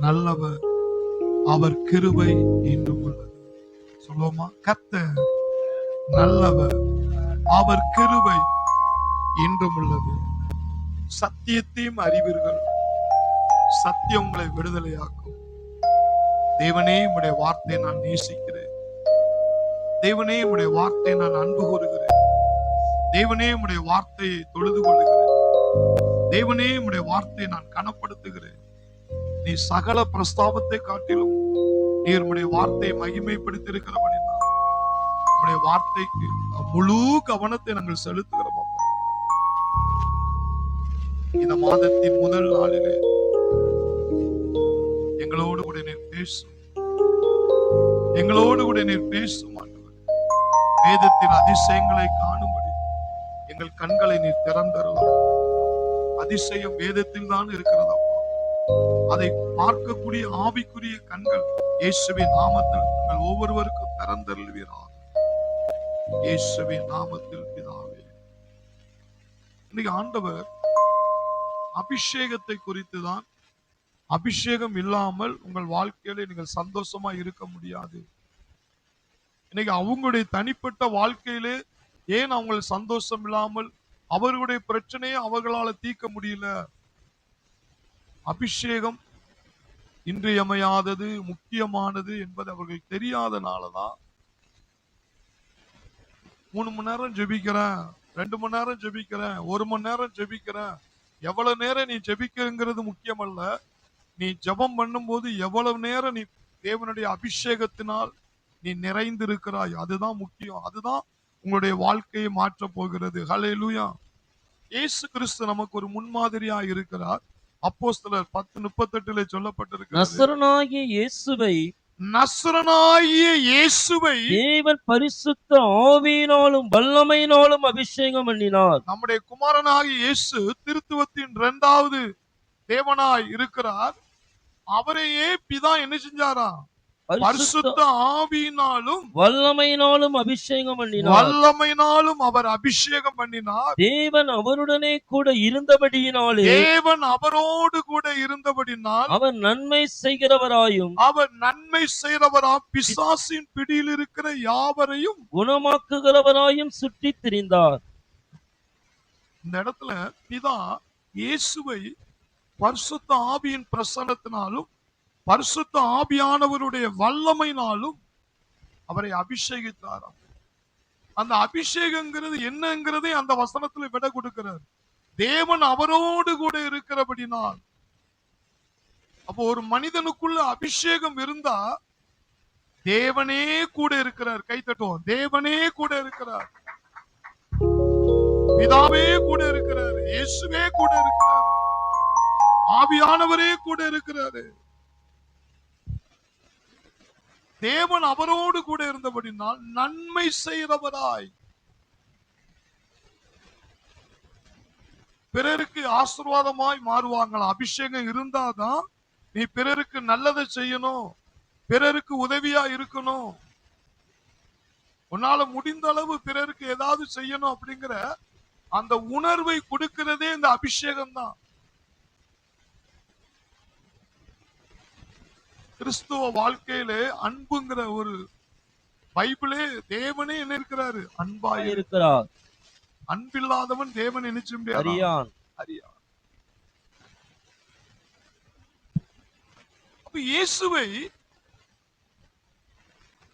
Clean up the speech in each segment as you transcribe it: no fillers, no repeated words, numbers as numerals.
நல்லவர், அவர் கிருபை என்றும் உள்ளது. சொல்லுவோமா? கர்த்தர் நல்லவர், அவர் கிருபை என்றும் உள்ளது. சத்தியத்தையும் அறிவீர்கள், சத்தியம் உங்களை விடுதலையாக்கும். தேவனே, உம்முடைய வார்த்தையை நான் நேசிக்கிறேன். தேவனே, உம்முடைய வார்த்தையை நான் அன்பு கூறுகிறேன். தேவனே, உம்முடைய வார்த்தையை தொழுது கொள்ளுகிறேன். தேவனே, உம்முடைய வார்த்தையை நான் கனப்படுத்துகிறேன். நீ சகல பிரஸ்தாபத்தை காட்டிலும் நீர் உம்முடைய வார்த்தையை மகிமைப்படுத்தி இருக்கிறபடி உம்முடைய வார்த்தைக்கு முழு கவனத்தை நாங்கள் செலுத்துகிறோம். இந்த மாதத்தின் முதல் நாளிலே எங்களோடு கூட நீர் பேசும், எங்களோடு கூட நீர் பேசும். வேதத்தின் அதிசயங்களை காணும்படி எங்கள் கண்களை நீர் திறந்தரலாம். அதிசயம் வேதத்தில் தான் இருக்கிறதா, அதை பார்க்கக்கூடிய ஆவிக்குரிய கண்கள் இயேசுவின் நாமத்தில் நீங்கள் ஒவ்வொருவருக்கும் திறந்தருள்வீராக. இயேசுவின் நாமத்தில் பிதாவே. இன்னைக்கு ஆண்டவர் அபிஷேகத்தை குறித்து தான், அபிஷேகம் இல்லாமல் உங்கள் வாழ்க்கையில நீங்கள் சந்தோஷமா இருக்க முடியாது. இன்னைக்கு அவங்களுடைய தனிப்பட்ட வாழ்க்கையிலே ஏன் அவங்க சந்தோஷம் இல்லாமல், அவர்களுடைய பிரச்சனையை அவர்களால தீர்க்க முடியல? அபிஷேகம் இன்றியமையாதது, முக்கியமானது என்பது அவர்கள் தெரியாதனாலதான் 3 மணி நேரம் ஜெபிக்கிறேன், 2 மணி நேரம் ஜெபிக்கிறேன், 1 மணி நேரம் ஜெபிக்கிறேன். எவ்வளவு நேரம் நீ ஜெபிக்கிறங்கிறது முக்கியம் அல்ல. நீ ஜெபம் பண்ணும் போது எவ்வளவு நேரம் நீ தேவனுடைய அபிஷேகத்தினால் நீ நிறைந்திருக்கிறாய், அதுதான் முக்கியம். அதுதான் உங்களுடைய வாழ்க்கையை மாற்ற போகிறது. ஹல்லேலூயா. இயேசு கிறிஸ்து நமக்கு ஒரு முன்மாதிரியா இருக்கிறார். அப்போஸ்தலர் 10:38 சொல்லப்பட்டிருக்கிறது, நசரனாகிய இயேசுவை தேவன் பரிசுத்த ஆவியினாலும் வல்லமையினாலும் அபிஷேகம் பண்ணினார். நம்முடைய குமாரனாகிய இயேசு திருத்துவத்தின் 2வது தேவனாய் இருக்கிறார். அவரையே பிதா என்ன செஞ்சாரா? பரிசுத்த ஆவியினாலும் வல்லமையினாலும் அபிஷேகம் பண்ணினார். வல்லமையினாலும் அவர் அபிஷேகம் பண்ணினார். தேவன் அவருடனே கூட இருந்தபடியினாலே, தேவன் அவரோடு கூட இருந்தபடினால் அவர் நன்மை செய்கிறவராயும், பிசாசின் பிடியில் இருக்கிற யாவரையும் குணமாக்குகிறவராயும் சுற்றி திரிந்தார். இந்த இடத்துல பிதா இயேசுவை பரிசுத்த ஆவியின் பிரசன்னத்தினாலும் பரிசுத்த ஆவியானவருடைய வல்லமையினாலும் அவரை அபிஷேகித்தாராம். அந்த அபிஷேகங்கிறது என்னங்கிறதை அந்த வசனத்துல விட கொடுக்கிறார். தேவன் அவரோடு கூட இருக்கிறபடினால். அப்போ ஒரு மனிதனுக்குள்ள அபிஷேகம் இருந்தா தேவனே கூட இருக்கிறார். கை தட்டுவோம். தேவனே கூட இருக்கிறார், பிதாவே கூட இருக்கிறார், இயேசுவே கூட இருக்கிறார், ஆவியானவரே கூட இருக்கிறாரு. தேவன் அவரோடு கூட இருந்தபடினால் நன்மை செய்கிறவராய், பிறருக்கு ஆசீர்வாதமாய் மாறுவாங்களா? அபிஷேகம் இருந்தாதான் நீ பிறருக்கு நல்லதை செய்யணும், பிறருக்கு உதவியா இருக்கணும், உன்னால முடிந்த அளவு பிறருக்கு ஏதாவது செய்யணும் அப்படிங்கிற அந்த உணர்வை கொடுக்கிறதே இந்த அபிஷேகம் தான். கிறிஸ்துவ வாழ்க்கையிலே அன்புங்கிற ஒரு பைபிளே தேவனே என்ன இருக்கிறாரு? அன்பாய் இருக்கிறார். அன்பில்லாதவன் தேவன் நினைச்ச முடியாது. அப்ப இயேசுவை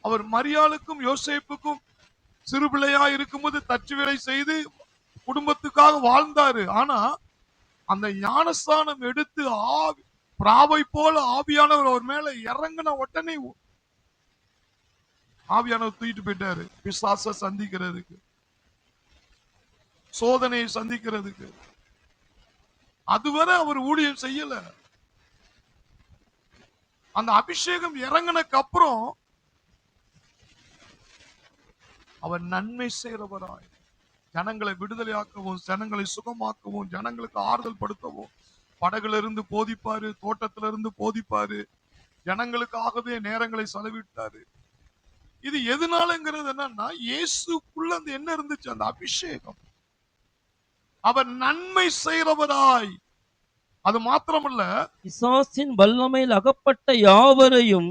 அவர் மரியாளுக்கும் யோசேப்புக்கும் சிறு பிள்ளையா இருக்கும்போது தச்சு வேலை செய்து குடும்பத்துக்காக வாழ்ந்தாரு. ஆனா அந்த ஞானஸ்தானம் எடுத்து பிராவை போல ஆவியானவர் அவர் மேல இறங்கின உடனே ஆவியானவர் தூக்கிட்டு போயிட்டாரு. பிசாச சந்திக்கிறதுக்கு, சோதனையை சந்திக்கிறதுக்கு. அதுவரை அவர் ஊழியம் செய்யல. அந்த அபிஷேகம் இறங்கினக்கு அப்புறம் அவர் நன்மை செய்கிறவராய், ஜனங்களை விடுதலையாக்கவும், ஜனங்களை சுகமாக்கவும், ஜனங்களுக்கு ஆறுதல் படுத்தவும், படகுல இருந்து போதிப்பாரு, தோட்டத்தில இருந்து போதிப்பாரு, ஜனங்களுக்காகவே நேரங்களை செலவிட்டாரு. இது எதனாலங்கிறது என்னன்னா, இயேசுக்குள்ள அந்த என்ன இருந்துச்சு? அந்த அபிஷேகம். அவர் நன்மை செய்கிறவராய், அது மாத்திரமல்ல, பிசாசின் வல்லமையில் அகப்பட்ட யாவரையும்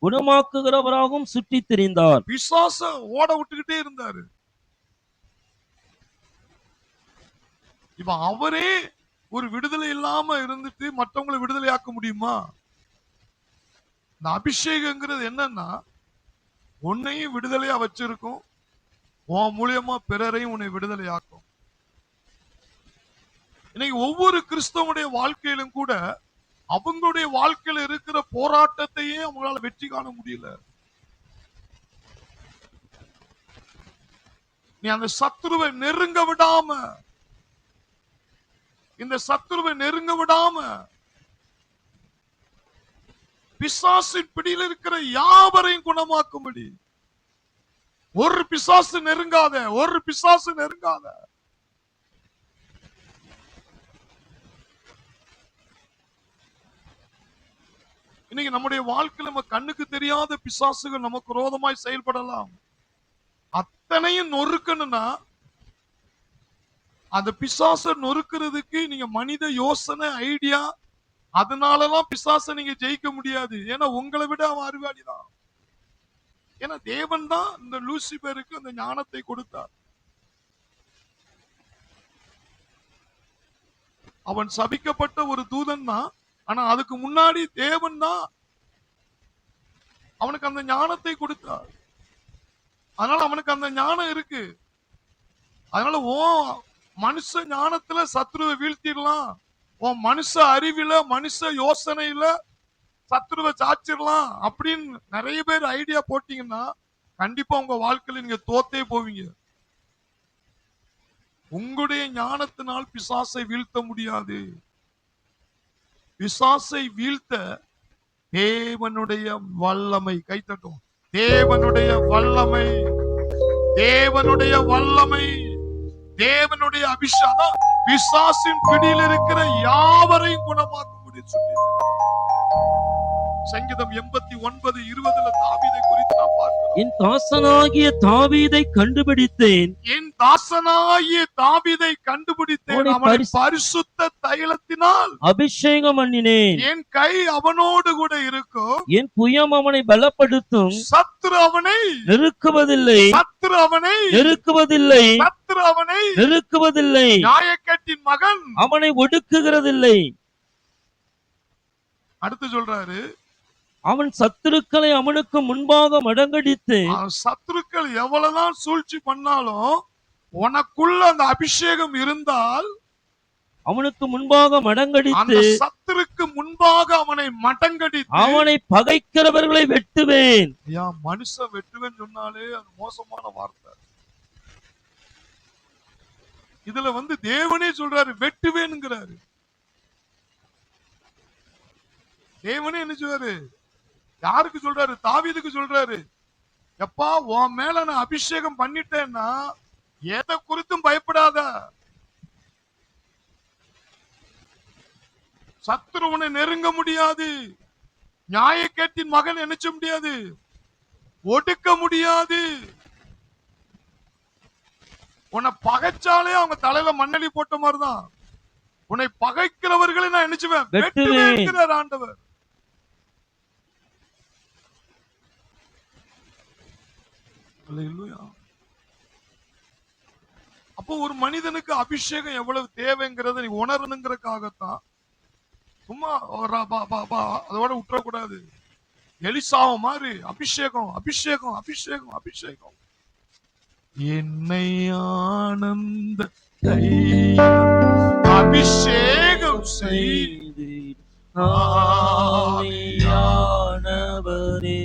குணமாக்குகிறவராகவும் சுற்றித் திரிந்தார். பிசாச ஓட விட்டுக்கிட்டே இருந்தாரு. இப்ப அவரே ஒரு விடுதலை இல்லாம இருந்துட்டு மற்றவங்களை விடுதலையாக்க முடியுமா? இந்த அபிஷேகங்கிறது என்னன்னா, உன்னையும் விடுதலையா வச்சிருக்கும், உன் மூலியமா பிறரையும் உன்னை விடுதலையாக்கும். இன்னைக்கு ஒவ்வொரு கிறிஸ்தவனுடைய வாழ்க்கையிலும் கூட அவங்களுடைய வாழ்க்கையில இருக்கிற போராட்டத்தையே அவங்களால வெற்றி காண முடியல. நீ அந்த சத்துருவை நெருங்க விடாம, இந்த சத்துருவை நெருங்க விடாம பிசாசின் பிடியில் இருக்கிற யாவரையும் குணமாக்கும்படி ஒரு பிசாசு நெருங்காத, ஒரு பிசாசு நெருங்காத. இன்னைக்கு நம்முடைய வாழ்க்கையில நம்ம கண்ணுக்கு தெரியாத பிசாசுகள் நமக்கு விரோதமாய் செயல்படலாம். அத்தனையும் நொறுக்கணும்னா அந்த பிசாசை நொறுக்கிறதுக்கு நீங்க மனித யோசனை, ஐடியா, அதனாலலாம் பிசாசை நீங்க ஜெயிக்க முடியாது. ஏன்னா உங்களை விட அவன் அறிவாளிதான். ஏன்னா தேவன் தான் இந்த லூசிபருக்கு அந்த ஞானத்தை கொடுத்தார். அவன் சபிக்கப்பட்ட ஒரு தூதன் தான். ஆனா அதுக்கு முன்னாடி தேவன் தான் அவனுக்கு அந்த ஞானத்தை கொடுத்தார். அதனால அவனுக்கு அந்த ஞானம் இருக்கு. அதனால மனுஷ ஞானத்துல சத்ருவை வீழ்த்திடலாம், உன் மனுஷ அறிவில, மனுஷ யோசனையில சத்ருவை சாச்சிடலாம் அப்படின்னு நிறைய பேர் ஐடியா போட்டீங்கன்னா கண்டிப்பா உங்க வாழ்க்கையில நீங்க தோத்தே போவீங்க. உங்களுடைய ஞானத்தினால் பிசாசை வீழ்த்த முடியாது. பிசாசை வீழ்த்த தேவனுடைய வல்லமை, கைத்தட்டும், தேவனுடைய வல்லமை, தேவனுடைய வல்லமை, தேவனுடைய அபிஷேகம் பிசாசின் பிடியில் இருக்கிற யாவரையும் குணமாக்க முடியும். சங்கீதம் 89:20 தாவீதை குறித்து நான் பார்க்கிறோம். என் தாசனாகிய தாவீதை கண்டுபிடித்தேன், என் தாசனாகிய தாவீதை கண்டுபிடித்தேன், அவனை பரிசுத்த தைலத்தினால் அபிஷேகம் பண்ணினேன், என் கை அவனோடு கூட இருக்கும், என் புயம் அவனை பலப்படுத்தும், சத்துரு அவனை நெருக்குவதில்லை, சத்துரு அவனை நெருக்குவதில்லை, சத்துரு அவனை நெருக்குவதில்லை, நியாயக்கேட்டின் மகன் அவனை ஒடுக்குகிறதில்லை. அடுத்து சொல்றாரு, அவன் சத்துருக்களை அவனுக்கு முன்பாக மடங்கடித்து, சத்துருக்கள் எவ்வளவுதான் சூழ்ச்சி பண்ணாலும் உனக்குள்ள அந்த அபிஷேகம் இருந்தால் அவனுக்கு முன்பாக மடங்கடித்து, சத்துருக்கு முன்பாக அவனை மடங்கடித்து, அவனை பகைக்கிறவர்களை வெட்டுவேன். மனுஷன் வெட்டுவேன் சொன்னாலே அது மோசமான வார்த்தை. இதுல தேவனே சொல்றாரு வெட்டுவேன்ங்கிறாரு. தேவனே என்ன சொல்றாரு? யாருக்கு சொல்றாரு? தாவீதுக்கு சொல்றாரு, எப்பா உன் மேல நான் அபிஷேகம் பண்ணிட்டேன்னா எதை குறித்தும் பயப்படாத. சத்துரு உன்னை நெருங்க முடியாது, நியாயக்கேட்டின் மகன் நினைச்ச முடியாது, ஒடுக்க முடியாது. உன்னை பகைச்சாலே அவங்க தலையில மண்ணெளி போட்ட மாதிரிதான். உன்னை பகைக்கிறவர்களை நான் நினைச்சுவேன் வெட்டுவேன் ஆண்டவர். அப்போ ஒரு மனிதனுக்கு அபிஷேகம் எவ்வளவு தேவைங்கிறத நீ உணரணுங்கிறதுக்காகத்தான் சும்மா அதோட விட்டுறக்கூடாது. எலிசாவ மாதிரி அபிஷேகம் அபிஷேகம் அபிஷேகம் அபிஷேகம். என்னை ஆனந்த அபிஷேகம் செய்து ஆவியானவரே,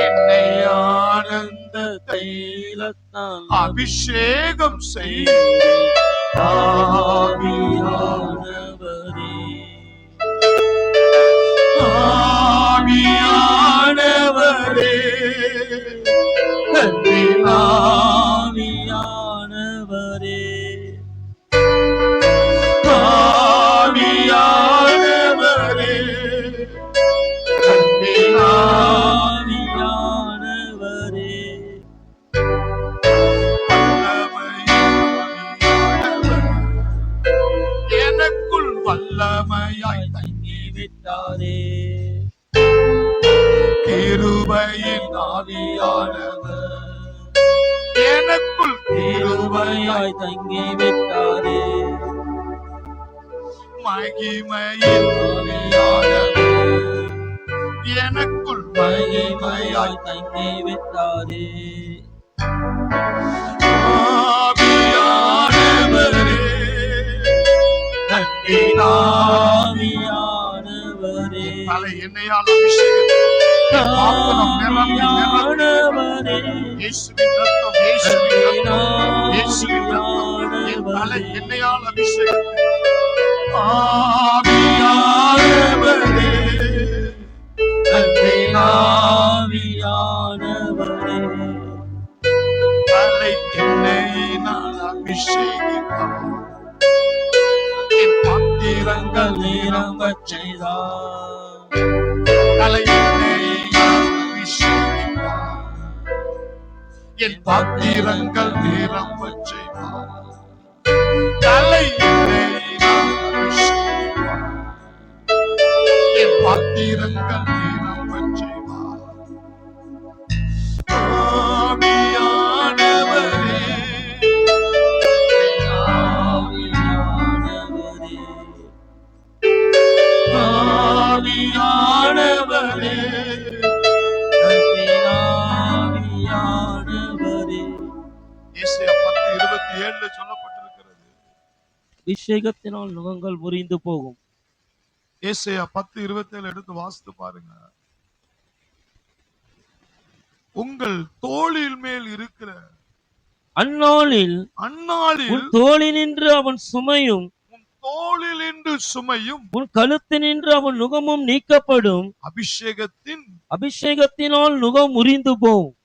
என்னை ஆனந்த தைலத்தால் அபிஷேகம் செய்து ஆவியானவரே, ஆவியானவரே, ஆவியானவரே, ஆவியானவரே, ஆவியானவரே, எனக்குள் கிருபையாய் தங்கி விட்டாரே. கிருபையின் ஆவியானவர் எனக்குள் கிருபையாய் கிருபையாய் தங்கி விட்டாரே. மகிமையின் ஆவியானவர் எனக்குள் மகிமையாய் மகிமையாய் தங்கி விட்டாரே. ஆவியானவரே நன்றி ஆவியானவரே, தலை என்னையால் அபிஷேகத்தை பாத்திரம் நிரம்பி நிரம்பி ஆவியானவரே, இயேசுவின் ரத்தம் இயேசுவின் ரத்தம் இயேசுவின் ரத்தம் என் தலை என்னையால் அபிஷேகத்தை ஆவியானவரே நன்றி ஆவியானவரே, தலை என்னையினால் அபிஷேகித்தார் என் பாத்திரங்கள் நிரம்பச் செய்தார். தலை என்னையினால் அபிஷேகித்தார் என் பாத்திரங்கள் நிரம்பச் செய்வார். தலை என்னையினால் அபிஷேகித்தார் என் பாத்திரங்கள் நிரம்பச் செய்வார். ஆவியானவரே ஆவியானவரே, ஆவியானவரே ஆவியானவரே. ஏசாயா 10:27 சொல்லப்பட்டிருக்கிறது. அபிஷேகத்தினால் நுகங்கள் முறிந்து போகும். ஏசாயா 10:27 எடுத்து வாசித்து பாருங்க. உங்கள் தோளில் மேல் இருக்கிற அந்நாளில் அந்நாளில் உன் தோளினின்று அவன் சுமையும் உன் தோளில் இன்று சுமையும் உன் கழுத்தினின்று அவன் நுகமும் நீக்கப்படும். அபிஷேகத்தினால் நுகம் முறிந்து போகும்.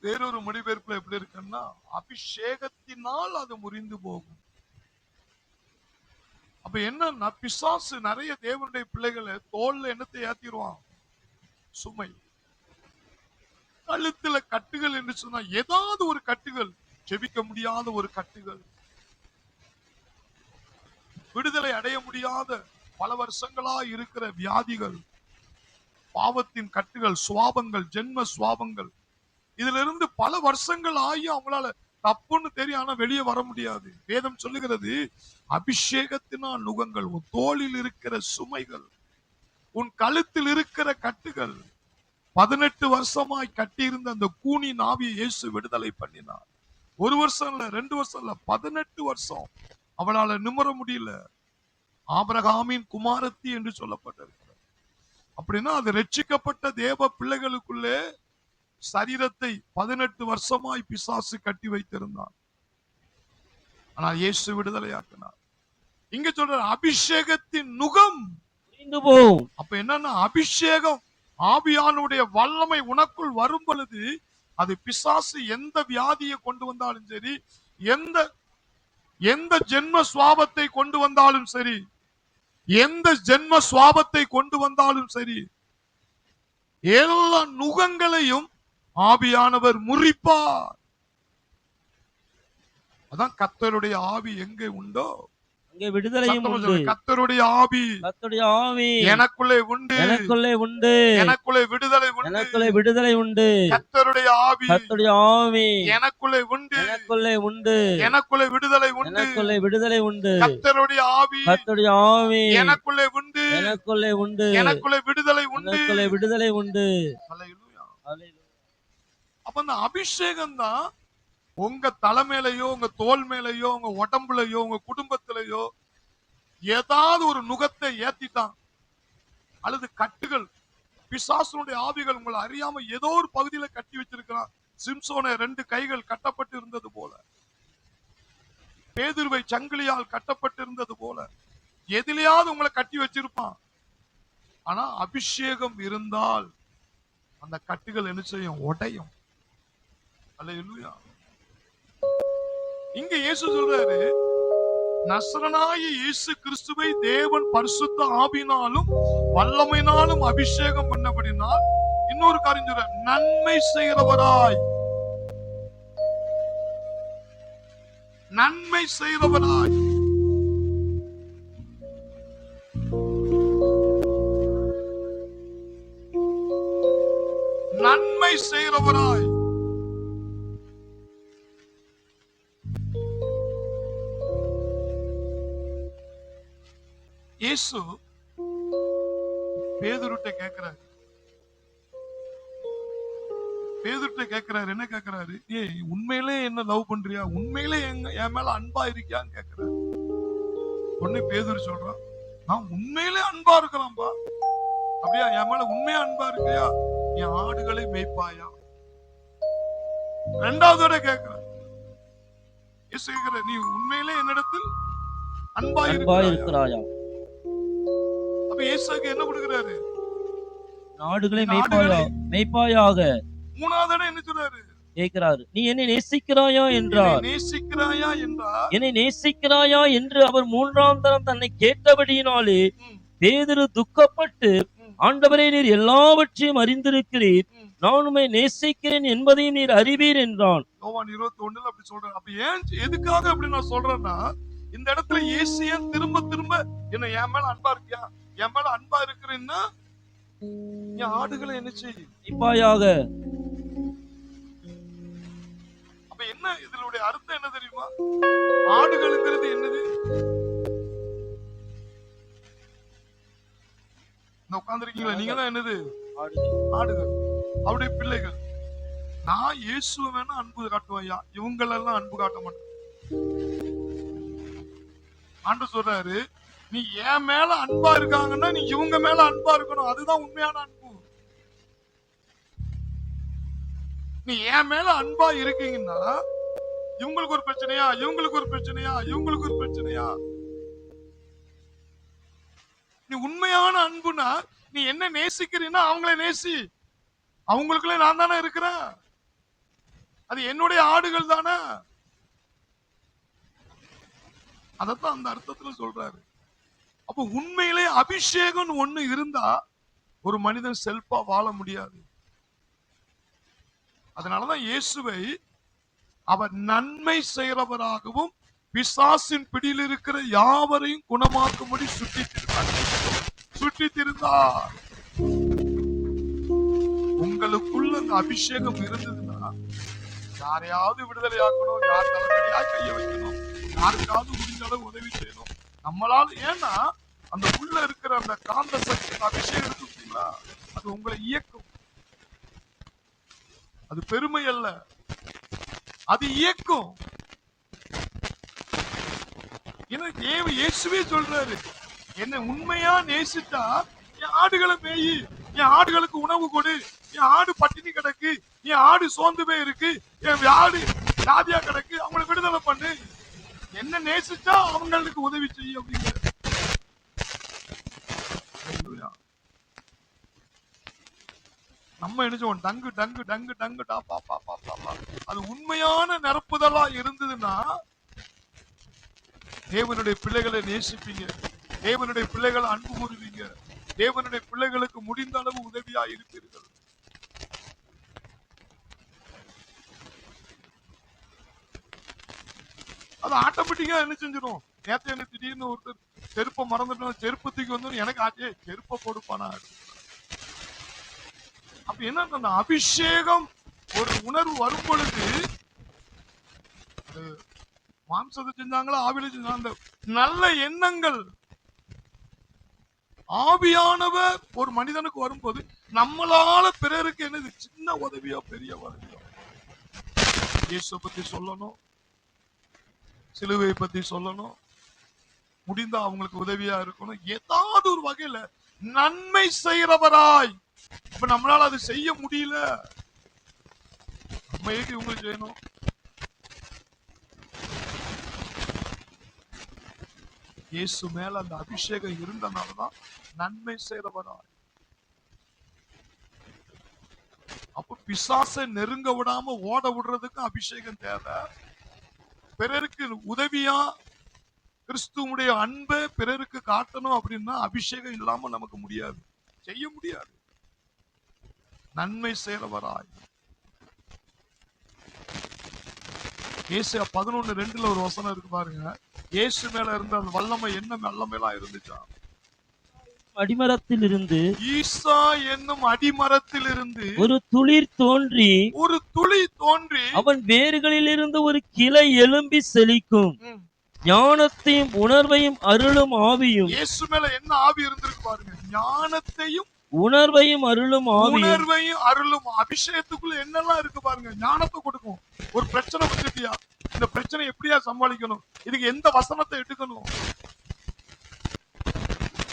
வேறொரு மொழிபெயர்ப்புல எப்படி இருக்குன்னா அபிஷேகத்தினால் அது முறிந்து போகும். அப்ப என்னன்னா பிசாசு நிறைய தேவனுடைய பிள்ளைகளை தோல்ல என்னத்தை ஏத்திடுவான்? சுமை. கழுத்துல கட்டுகள் என்று சொன்னா ஏதாவது ஒரு கட்டுகள், ஜெபிக்க முடியாத ஒரு கட்டுகள், விடுதலை அடைய முடியாத பல வருஷங்களா இருக்கிற வியாதிகள், பாவத்தின் கட்டுகள், சுவாபங்கள், ஜென்ம சுவாபங்கள், இதுல இருந்து பல வருஷங்கள் ஆகி அவங்களால தப்புன்னு தெரியும், ஆனா வெளியே வர முடியாது. வேதம் சொல்லுகிறது அபிஷேகத்தினால் நுகங்கள், உன் தோளில் இருக்கிற சுமைகள், உன் கழுத்தில் இருக்கிற கட்டுகள், 18 வருஷமாய் கட்டியிருந்த அந்த கூனி நாவியை இயேசு விடுதலை பண்ணினார். 1 வருஷம் இல்ல, 2 வருஷம் இல்ல, 18 வருஷம் அவளால நிமிர முடியல. ஆபிரகாமின் குமாரத்தி என்று சொல்லப்பட்டிருக்கிறது. அப்படின்னா அது ரட்சிக்கப்பட்ட தேவ பிள்ளைகளுக்குள்ளே சரீரத்தை 18 வருஷமாய் பிசாசு கட்டி வைத்திருந்தான். ஆனால் இயேசு விடுதலையாக்கினார். இங்க சொல்ற அபிஷேகத்தின் நுகம் முறிந்து போகும். அப்ப என்னன்னா அபிஷேகம், ஆவியானுடைய வல்லமை உனக்குள் வரும் பொழுது அது பிசாசு எந்த வியாதியை கொண்டு வந்தாலும் சரி, எந்த ஜென்ம சுவாபத்தை கொண்டு வந்தாலும் சரி, எந்த ஜென்ம சுவாபத்தை கொண்டு வந்தாலும் சரி, எல்லா நுகங்களையும் ஆவியானவர் முறிப்பார். அதான் கர்த்தருடைய ஆவி எங்கே உண்டோ அங்கே விடுதலையும் உண்டு. கர்த்தருடைய ஆவி கர்த்தருடைய ஆவி எனக்குள்ளே உண்டு, எனக்குள்ளே உண்டு, எனக்குள்ளே விடுதலை உண்டு. எனக்குள்ளே விடுதலை உண்டு. கர்த்தருடைய ஆவி கர்த்தருடைய ஆவி எனக்குள்ளே உண்டு, எனக்குள்ளே உண்டு, எனக்குள்ளே விடுதலை உண்டு. எனக்குள்ளே விடுதலை உண்டு. கர்த்தருடைய ஆவி கர்த்தருடைய ஆவி எனக்குள்ளே உண்டு, எனக்குள்ளே உண்டு, எனக்குள்ளே விடுதலை உண்டு. எனக்குள்ளே விடுதலை உண்டு. அல்லேலூயா. அல்லேலூயா. அப்ப அந்த அபிஷேகம் தான் உங்க தலைமையிலையோ, உங்க தோல் மேலையோ, உங்க உடம்புலையோ, உங்க குடும்பத்திலையோ ஏதாவது ஒரு நுகத்தை ஏத்திட்டான், அல்லது கட்டுகள், பிசாசுனுடைய ஆவிகள் உங்களை அறியாம ஏதோ ஒரு பகுதியில கட்டி வச்சிருக்கிறான். சிம்சோனை 2 கைகள் கட்டப்பட்டு இருந்தது போல, பேதுருவை சங்கிலியால் கட்டப்பட்டு இருந்தது போல எதிலையாவது உங்களை கட்டி வச்சிருப்பான். ஆனா அபிஷேகம் இருந்தால் அந்த கட்டுகள் என்ன செய்யும்? உடையும். அல்லேலூயா. இங்க இயேசு சொல்றாரு, நசரனாகிய இயேசு கிறிஸ்துவை தேவன் பரிசுத்த ஆவியினாலும் வல்லமையினாலும் அபிஷேகம் பண்ணபடினால், இன்னொரு காரியம் சொல்ற, நன்மை செய்கிறவராய், நன்மை செய்கிறவராய். நன்மை செய்கிறவராய். இயேசு பேதுருட்ட கேட்கிறாரு. பேதுருட்ட கேட்கிறாரு, என்ன கேட்கிறாரு? ஏய், உண்மையிலே என்ன லவ் பண்றியா? உண்மையிலே என் மேல அன்பா இருக்கியான்னு கேட்கிறாரு. உடனே பேதுரு சொல்றான், நான் உண்மையிலே அன்பா இருக்கிறான்பா. அப்படியா? என் மேல உண்மையா அன்பா இருக்கியா? என் ஆடுகளை மேய்ப்பாயா? இரண்டாவது கேட்கிற நீ உண்மையிலே என்னிடத்தில் அன்பா இருக்கிறாயா? அப்ப இயேசுக்கு என்ன கொடுக்கிறாரு? ஆடுகளை மேய்ப்பாயாக. மூணாவது என்ன சொல்றாரு? கேட்கிறாரு, நீ என்னை நேசிக்கிறாயா என்றார். நேசிக்கிறாயா என்றார். என்னை நேசிக்கிறாயா என்று அவர் மூன்றாம் தரம் தன்னை கேட்டபடியினாலே பேதுரு துக்கப்பட்டு, ஆண்டவரே, நீர் எல்லாவற்றையும் அறிந்திருக்கிறீர், நான் உம்மை நேசிக்கிறேன் என்பதையும் நீர் அறிவீர் என்றான். யோவான் 21 அப்படி சொல்றேன். அப்ப ஏன், எதுக்காக அப்படி நான் சொல்றேன்னா, இந்த இடத்துல இயேசு திரும்ப திரும்ப என்ன என் மேல அன்பா இருக்கியா, என் மேல அன்பா இருக்கிறேன்னா என் ஆடுகளை என்ன செய்ய இப்பாயாக. அப்ப என்ன இதனுடைய அர்த்தம் என்ன தெரியுமா? ஆடுகள்ங்கிறது என்னது? உட்கார்ந்திருக்கீங்களா, நீங்க தான் என்னது? ஆடுகள், அவருடைய பிள்ளைகள். நான் இயேசுவை வேணா அன்பு காட்டுவையா, இவங்களெல்லாம் அன்பு காட்ட மாட்டேன். ஆண்டவர் சொல்றாரு, நீ என் மேல அன்பா இருக்காங்கன்னா நீ இவங்க மேல அன்பா இருக்கணும். அதுதான் உண்மையான அன்பு. நீ என் மேல அன்பா இருக்கீங்கன்னா இவங்களுக்கு ஒரு பிரச்சனையா, இவங்களுக்கு ஒரு பிரச்சனையா, இவங்களுக்கு ஒரு பிரச்சனையா? நீ உண்மையான அன்புனா நீ என்ன நேசிக்கிறீன்னா அவங்களை நேசி. அவங்களுக்குள்ள நான் தானே இருக்கிறேன், அது என்னுடைய ஆடுகள் தானே. அதத்தான் அந்த அர்த்தத்துல சொல்றாரு. அப்ப உண்மையிலே அபிஷேகம் ஒண்ணு இருந்தா ஒரு மனிதன் செல்பா வாழ முடியாது. அதனாலதான் இயேசுவை அவர் நன்மை செய்கிறவராகவும் பிசாசின் பிடியில் இருக்கிற யாவரையும் குணமாக்கும்படி சுற்றித்திருந்தார். உங்களுக்குள்ள அந்த அபிஷேகம் இருந்ததுன்னா யாரையாவது விடுதலை ஆக்கணும், யார் தலைமையா கைய வைக்கணும், யாருக்காவது முடிஞ்ச அளவு உதவி செய்யணும் நம்மளால. ஏன்னா அந்த உள்ள இருக்கிற அந்த காந்த சக்தி அபிஷேகம் இருக்குங்களா, அது உங்களை இயக்கும். அது பெருமை அல்ல, அது இயக்கும். இயேசுவே சொல்றாரு, என்ன உண்மையா நேசித்தா என் ஆடுகளை மேயி, என் ஆடுகளுக்கு உணவு கொடு. என் ஆடு பட்டினி கிடக்கு, என் ஆடு சோர்ந்து போய் இருக்கு, என் ஆடு வியாதியா கிடக்கு, அவங்களை விடுதலை பண்ணு. என்ன நேசிச்சா அவங்களுக்கு உதவி செய்யும் அப்படிங்கிற. நம்ம என்ன செய்வோம்? டங்கு டங்கு டங்கு டங்கு டாப்பா பாப்பா பாப்பா. அது உண்மையான நிரப்புதலா இருந்ததுன்னா தேவனுடைய பிள்ளைகளை நேசிப்பீங்க, தேவனுடைய பிள்ளைகளை அன்பு கூறுவீங்க, தேவனுடைய பிள்ளைகளுக்கு முடிந்த அளவு உதவியா இருப்பீர்கள். அது ஆட்டோமேட்டிக்கா என்ன செஞ்சிடும்? நேற்று என்ன திடீர்னு ஒருத்தர் செருப்பை மறந்துட்டோம், செருப்பத்துக்கு வந்து எனக்கு ஆச்சே செருப்பை கொடுப்பானா. அப்ப என்ன, அந்த அபிஷேகம் ஒரு உணர்வு வரும் பொழுது மாம்சத்தை செஞ்சாங்களா ஆவியில செஞ்சாங்க, அந்த நல்ல எண்ணங்கள் ஆவியானவர் ஒரு மனிதனுக்கு வரும்போது நம்மளால பிறருக்கு என்னது சின்ன உதவியோ பெரிய உதவியோ, இயேசுவை பத்தி சொல்லணும், சிலுவையை பத்தி சொல்லணும், முடிந்தா அவங்களுக்கு உதவியா இருக்கணும், ஏதாவது ஒரு வகையில நன்மை செய்கிறவராய். இப்ப நம்மளால அது செய்ய முடியல, நம்ம ஏன் இவங்க செய்யணும்? இயேசு மேல அந்த அபிஷேகம் இருந்தனாலதான் நன்மை செய்கிறவராய். அப்ப பிசாசை நெருங்க விடாம ஓட விடுறதுக்கு அபிஷேகம் தேவை. பிறருக்கு உதவியா கிறிஸ்துவுடைய அன்பை பிறருக்கு காட்டணும் அப்படின்னா அபிஷேகம் இல்லாம நமக்கு முடியாது, செய்ய முடியாது. நன்மை செய்கிறவராய். ஏசாயா 11:2 ஒரு வசனம் இருக்கு பாருங்க. இயேசு மேல இருந்த அந்த வல்லமை என்ன வல்லமைலாம் இருந்துச்சா? அடிமரத்திலிருந்து ஈசா என்னும் அடிமரத்திலிருந்து ஒரு துளிர் தோன்றி ஒரு துளி தோன்றி அவன் வேர்களிலிருந்து ஒரு கிளை எழும்பி செழிக்கும். ஞானத்தையும் உணர்வையும் அருளும் ஆவியும் இயேசு மேல என்ன ஆவி இருந்திருக்கு பாருங்க. ஞானத்தையும் உணர்வையும் அருளும் ஆவியும் உணர்வையும் அருளும் அபிஷேகத்துக்குள்ள என்னெல்லாம் இருக்கு பாருங்க. ஞானத்தை கொடுக்கும். ஒரு பிரச்சனை வந்துட்டியா, இந்த பிரச்சனை எப்படியா சமாளிக்கணும், இதுக்கு எந்த வசனத்தை எடுக்கணும்,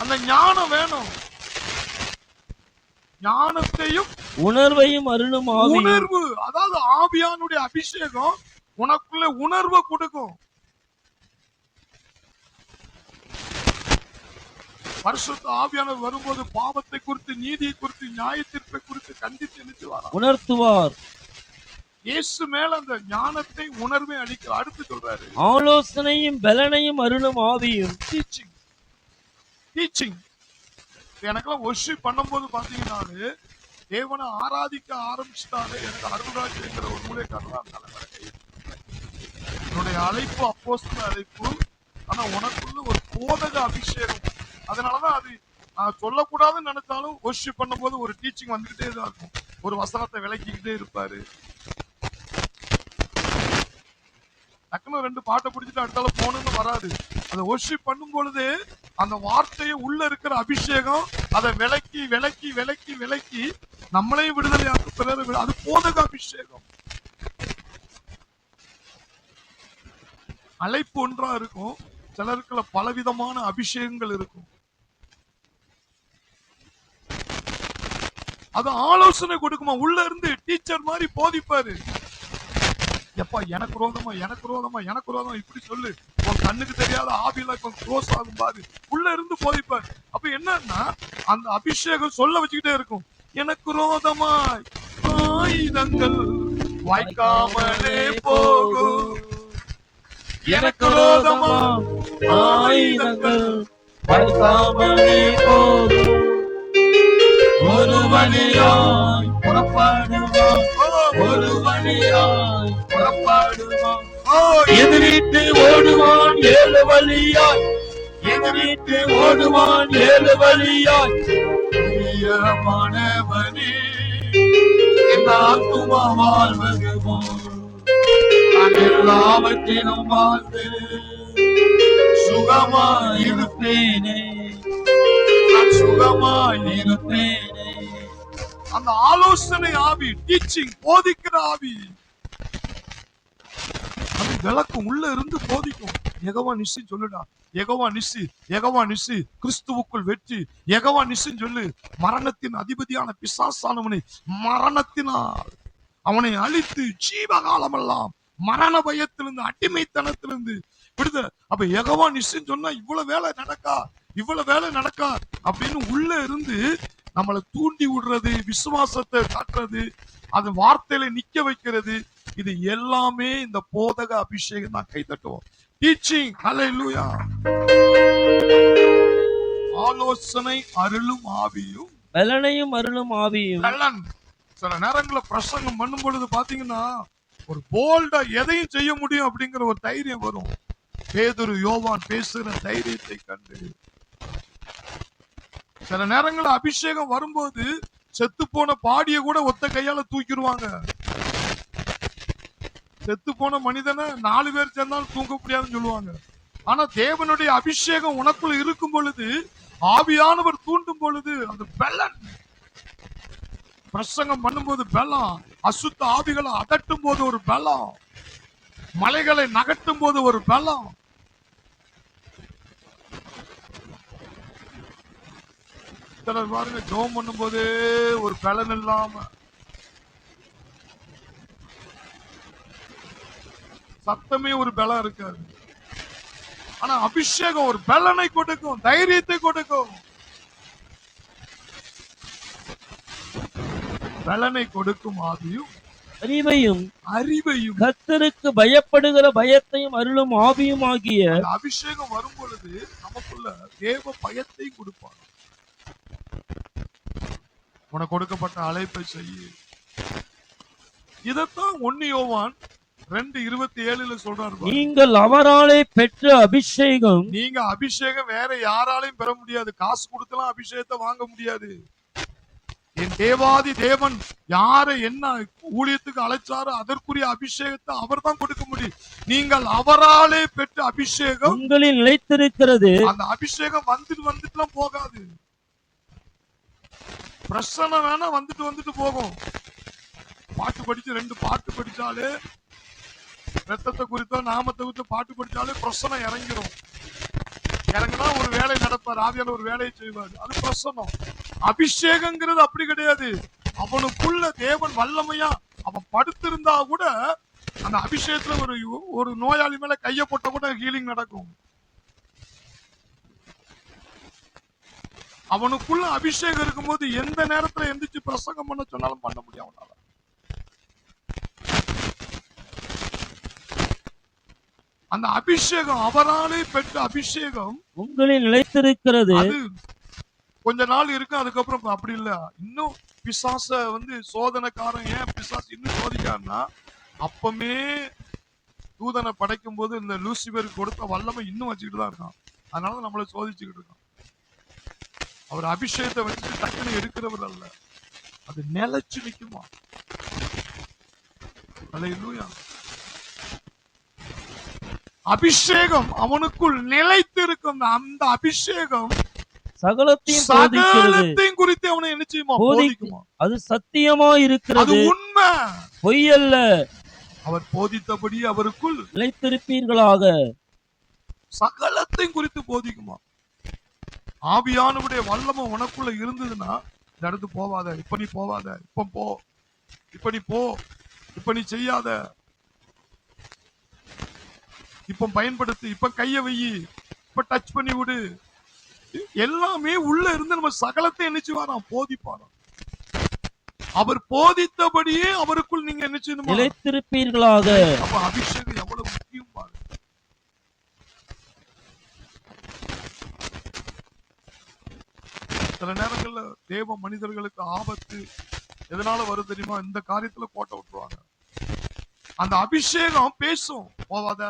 அந்த ஞானம் வேணும். ஞானத்தையும் உணர்வையும் அருளும் ஆவியும் உணர்வு, அதாவது ஆவியானுடைய அபிஷேகம் உனக்குள்ள உணர்வை கொடுக்கும். பரிசுத்த ஆவியானவர் வரும்போது பாவத்தை குறித்து, நீதியை குறித்து, நியாய தீர்ப்பை குறித்து கண்டித்து உணர்த்துவார். இயேசு மேல அந்த ஞானத்தை உணர்வை அளிக்க. அடுத்து சொல்றாரு, ஆலோசனையும் பலனையும் அருளும் ஆவியும் டீச்சிங். டீச்சிங் எனக்கெல்லாம் ஒர்ஷிப் பண்ணும்போது பாத்தீங்கன்னாலே, தேவனை ஆராதிக்க ஆரம்பிச்சுட்டாலே எனக்கு அருள்ராஜ் என்கிற ஒரு மூலைக்காரர் தான் தலைவரை. என்னுடைய அழைப்பு அப்போஸ்தல அழைப்பு. ஆனா உனக்குள்ள ஒரு போதக அபிஷேகம். அதனாலதான் அது நான் சொல்லக்கூடாதுன்னு நினைச்சாலும் ஒர்ஷிப் பண்ணும்போது ஒரு டீச்சிங் வந்துகிட்டே தான் இருக்கும். ஒரு வசனத்தை விளக்கிக்கிட்டே இருப்பாரு. டக்குனு 2 பாட்டை பிடிச்சிட்டு அடுத்தால போகணும்னு வராது. அதை ஒர்ஷிப் பண்ணும் பொழுது அந்த வார்த்தையை உள்ள இருக்கிற அபிஷேகம் அதை விளக்கி விளக்கி விளக்கி விளக்கி நம்மளையும் விடுதலையாக்கும், பிறகு அது போதக அபிஷேகம். அழைப்பு ஒன்றா இருக்கும், சிலருக்குள்ள பலவிதமான அபிஷேகங்கள் இருக்கும். அது ஆலோசனை கொடுக்குமா, உள்ள இருந்து டீச்சர் மாதிரி போதிப்பாரு. எப்பா எனக்கு ரோதமா எனக்கு ரோதமா எனக்கு ரோதம் இப்படி சொல்லு, உன் கண்ணுக்கு தெரியாத ஆவில க்ளோஸ் ஆகும் பாரு, உள்ள இருந்து போதிப்பாரு. அப்ப என்னன்னா அந்த அபிஷேகம் சொல்ல வச்சுக்கிட்டே இருக்கும். எனக்கு ரோதமாய் ஆயுதங்கள் வாய்க்காமலே போகும், எனக்கு ரோதமா ஆயுதங்கள் வாய்க்காமலே போகும். ஒரு வழியாய் புறப்பாடுவான், ஒரு வழியாய் புறப்பாடுவான். எதிரிட்டு ஓடுவான் 7 வழியாய், எதிரிட்டு ஓடுவான் 7 வழியாய். பிரியமானவனே, என் ஆத்துமா வாழ்வது போல் நான் எல்லாவற்றிலும் வாழ்ந்து சுகமாய் இருப்பேனே, நான் சுகமாய் இருப்பேனே. அந்த ஆலோசனை ஆவி, டீச்சிங், போதிக்கிற ஆவி, அது விளக்கும், உள்ள இருந்து போதிக்கும். யெகோவா நிசி சொல்லுடா, யெகோவா நிசி, யெகோவா நிசி, கிறிஸ்துவுக்குள் வெற்றி, யெகோவா நிசின்னு சொல்லு. மரணத்தின் அதிபதியான பிசாசானவனை மரணத்தினால் அவனை அழித்து ஜீவகாலமெல்லாம் மரண பயத்திலிருந்து, அடிமைத்தனத்திலிருந்து விடுதலை. அப்ப யெகோவா நிசின்னு சொன்னா இவ்வளவு வேலை நடக்கா, இவ்வளவு வேலை நடக்கா அப்படின்னு உள்ள இருந்து நம்மளை தூண்டி விடுறது, விசுவாசத்தை காட்டுறது, அது வார்த்தையில நிக்க வைக்கிறது. இது எல்லாமே இந்த போதக அபிஷேகம் தான். கை தட்டுவோம். டீச்சிங், ஹல்லேலூயா. ஆலோசனை அருளும் ஆவியும் பலனையும் அருளும் ஆவியும். பலன். சில நேரங்களில் பிரசங்கம் பண்ணும் பொழுது பாத்தீங்கன்னா ஒரு போல்டா எதையும் செய்ய முடியும் அப்படிங்கிற ஒரு தைரியம் வரும். பேதுரு, யோவான் பேசுகிற தைரியத்தை கண்டு சில நேரங்களில் அபிஷேகம் வரும்போது செத்து போன பாடிய கூட ஒத்த கையால தூக்கிடுவாங்க. செத்து போன மனிதனை 4 பேர் சேர்ந்தாலும் தூக்க முடியாதுன்னு சொல்லுவாங்க. ஆனா தேவனுடைய அபிஷேகம் உனக்குள்ள இருக்கும் பொழுது, ஆவியானவர் தூண்டும் பொழுது, அந்த பலன். பிரசங்கம் பண்ணும்போது பலம், அசுத்த ஆவிகளை அகற்றும் போது ஒரு பலம், மலைகளை நகட்டும் போது ஒரு பலம். சிலர் பாருங்க ஜெபம் பண்ணும் போதே ஒரு பலன் இல்லாம, சத்தமே ஒரு பலம் இருக்காது. ஆனா அபிஷேகம் ஒரு பலனை கொடுக்கும், தைரியத்தை கொடுக்கும். பலனை கொடுக்கும் ஆவியும் அறிவையும் அறிவையும் கர்த்தருக்கு பயப்படுகிற பயத்தையும் அருளும் ஆவியும் ஆகிய அபிஷேகம் வரும் பொழுது நமக்குள்ள தேவ பயத்தை கொடுப்பார். உனக்கு கொடுக்கப்பட்ட அழைப்பை செய்ய. இதத்தான் 1 யோவான் 2:27 சொல்றாரு பாருங்க. நீங்கள் அவராலே பெற்ற அபிஷேகம் நீங்க அபிஷேகம் வேற யாராலையும் பெற முடியாது. காசு கொடுத்தலாம் அபிஷேகத்தை வாங்க முடியாது. என் தேவாதி தேவன் யாரை என்ன ஊழியத்துக்கு அழைச்சாரோ அதற்குரிய அபிஷேகத்தை அவர் தான் கொடுக்க முடியும். நீங்கள் அவராலே பெற்ற அபிஷேகம் உங்களில் நிலைத்திருக்கிறது. அந்த அபிஷேகம் வந்துட்டுலாம் போகாது. பிரசனை வேணா வந்துட்டு போகும். பாட்டு படிச்சு 2 பாட்டு படிச்சாலே, ரத்தத்தை குறித்தோ நாமத்தை குறித்தோ பாட்டு படிச்சாலே பிரசனை இறங்கிரும். இறங்கினா ஒரு வேலை நடப்பார், ஆவியானவர் ஒரு வேலையை செய்வார். அது பிரசனம். அபிஷேகங்கிறது அப்படி கிடையாது. அவனுக்குள்ள தேவன் வல்லமையா அவன் படுத்திருந்தா கூட அந்த அபிஷேகத்துல ஒரு நோயாளி மேல கைய போட்ட கூட ஹீலிங் நடக்கும். அவனுக்குள்ள அபிஷேகம் இருக்கும்போது எந்த நேரத்துல எந்திரிச்சு பிரசங்கம் பண்ண சொன்னாலும் பண்ண முடியும் அவனால. அந்த அபிஷேகம் அவராலே பெற்ற அபிஷேகம் உங்களில் நிலைத்திருக்கிறது. அது கொஞ்ச நாள் இருக்கு, அதுக்கப்புறம் அப்படி இல்ல. இன்னும் பிசாச சோதனைக்காரன் ஏன் பிசாசு இன்னும் சோதிக்காருன்னா, அப்பமே தூதனை படைக்கும் போது இந்த லூசிபருக்கு கொடுத்த வல்லமை இன்னும் வச்சுக்கிட்டு தான் இருக்கான். அதனால நம்மளை சோதிச்சுக்கிட்டு இருக்கான். அவர் அபிஷேகத்தை வச்சுட்டு டக்குன்னு எடுக்கிறவர் அல்ல, அது நிலைச்சு நிக்குமா. அல்லேலூயா. அபிஷேகம் அவனுக்குள் நிலைத்து இருக்கும். அந்த அபிஷேகம் சகலத்தையும் குறித்து அவனை என்ன செய்யுமா? போதிக்குமா. அது சத்தியமா இருக்கிறது, அது உண்மை, பொய் அல்ல. அவர் போதித்தபடி அவருக்குள் நிலைத்திருப்பீர்களாக. சகலத்தையும் குறித்து போதிக்குமா. ஆவியானவருடைய வல்லமை உனக்குள்ள இருந்ததுன்னா, இந்த இடத்து போவாத, இப்ப நீ போவாத, இப்ப போ, இப்ப நீ போ, இப்ப நீ செய்யாத, இப்ப பயன்படுத்து, இப்ப கைய வையி, இப்ப டச் பண்ணி விடு, எல்லாமே உள்ள இருந்து நம்ம சகலத்தை நினைச்சுவாராம், போதிப்பாராம். அவர் போதித்தபடியே அவருக்குள் நீங்க என்ன செய்யணும்? நிலைத்திருப்பீர்களாக. அப்ப அபிஷேகம் எவ்வளவு முக்கியம் பாருங்க. சில நேரங்கள்ல தேவ மனிதர்களுக்கு ஆபத்து எதனால வரும் தெரியுமா? இந்த காரியத்துல கோட்டை விட்டுருவாங்க. அந்த அபிஷேகம் பேசும், போவாத,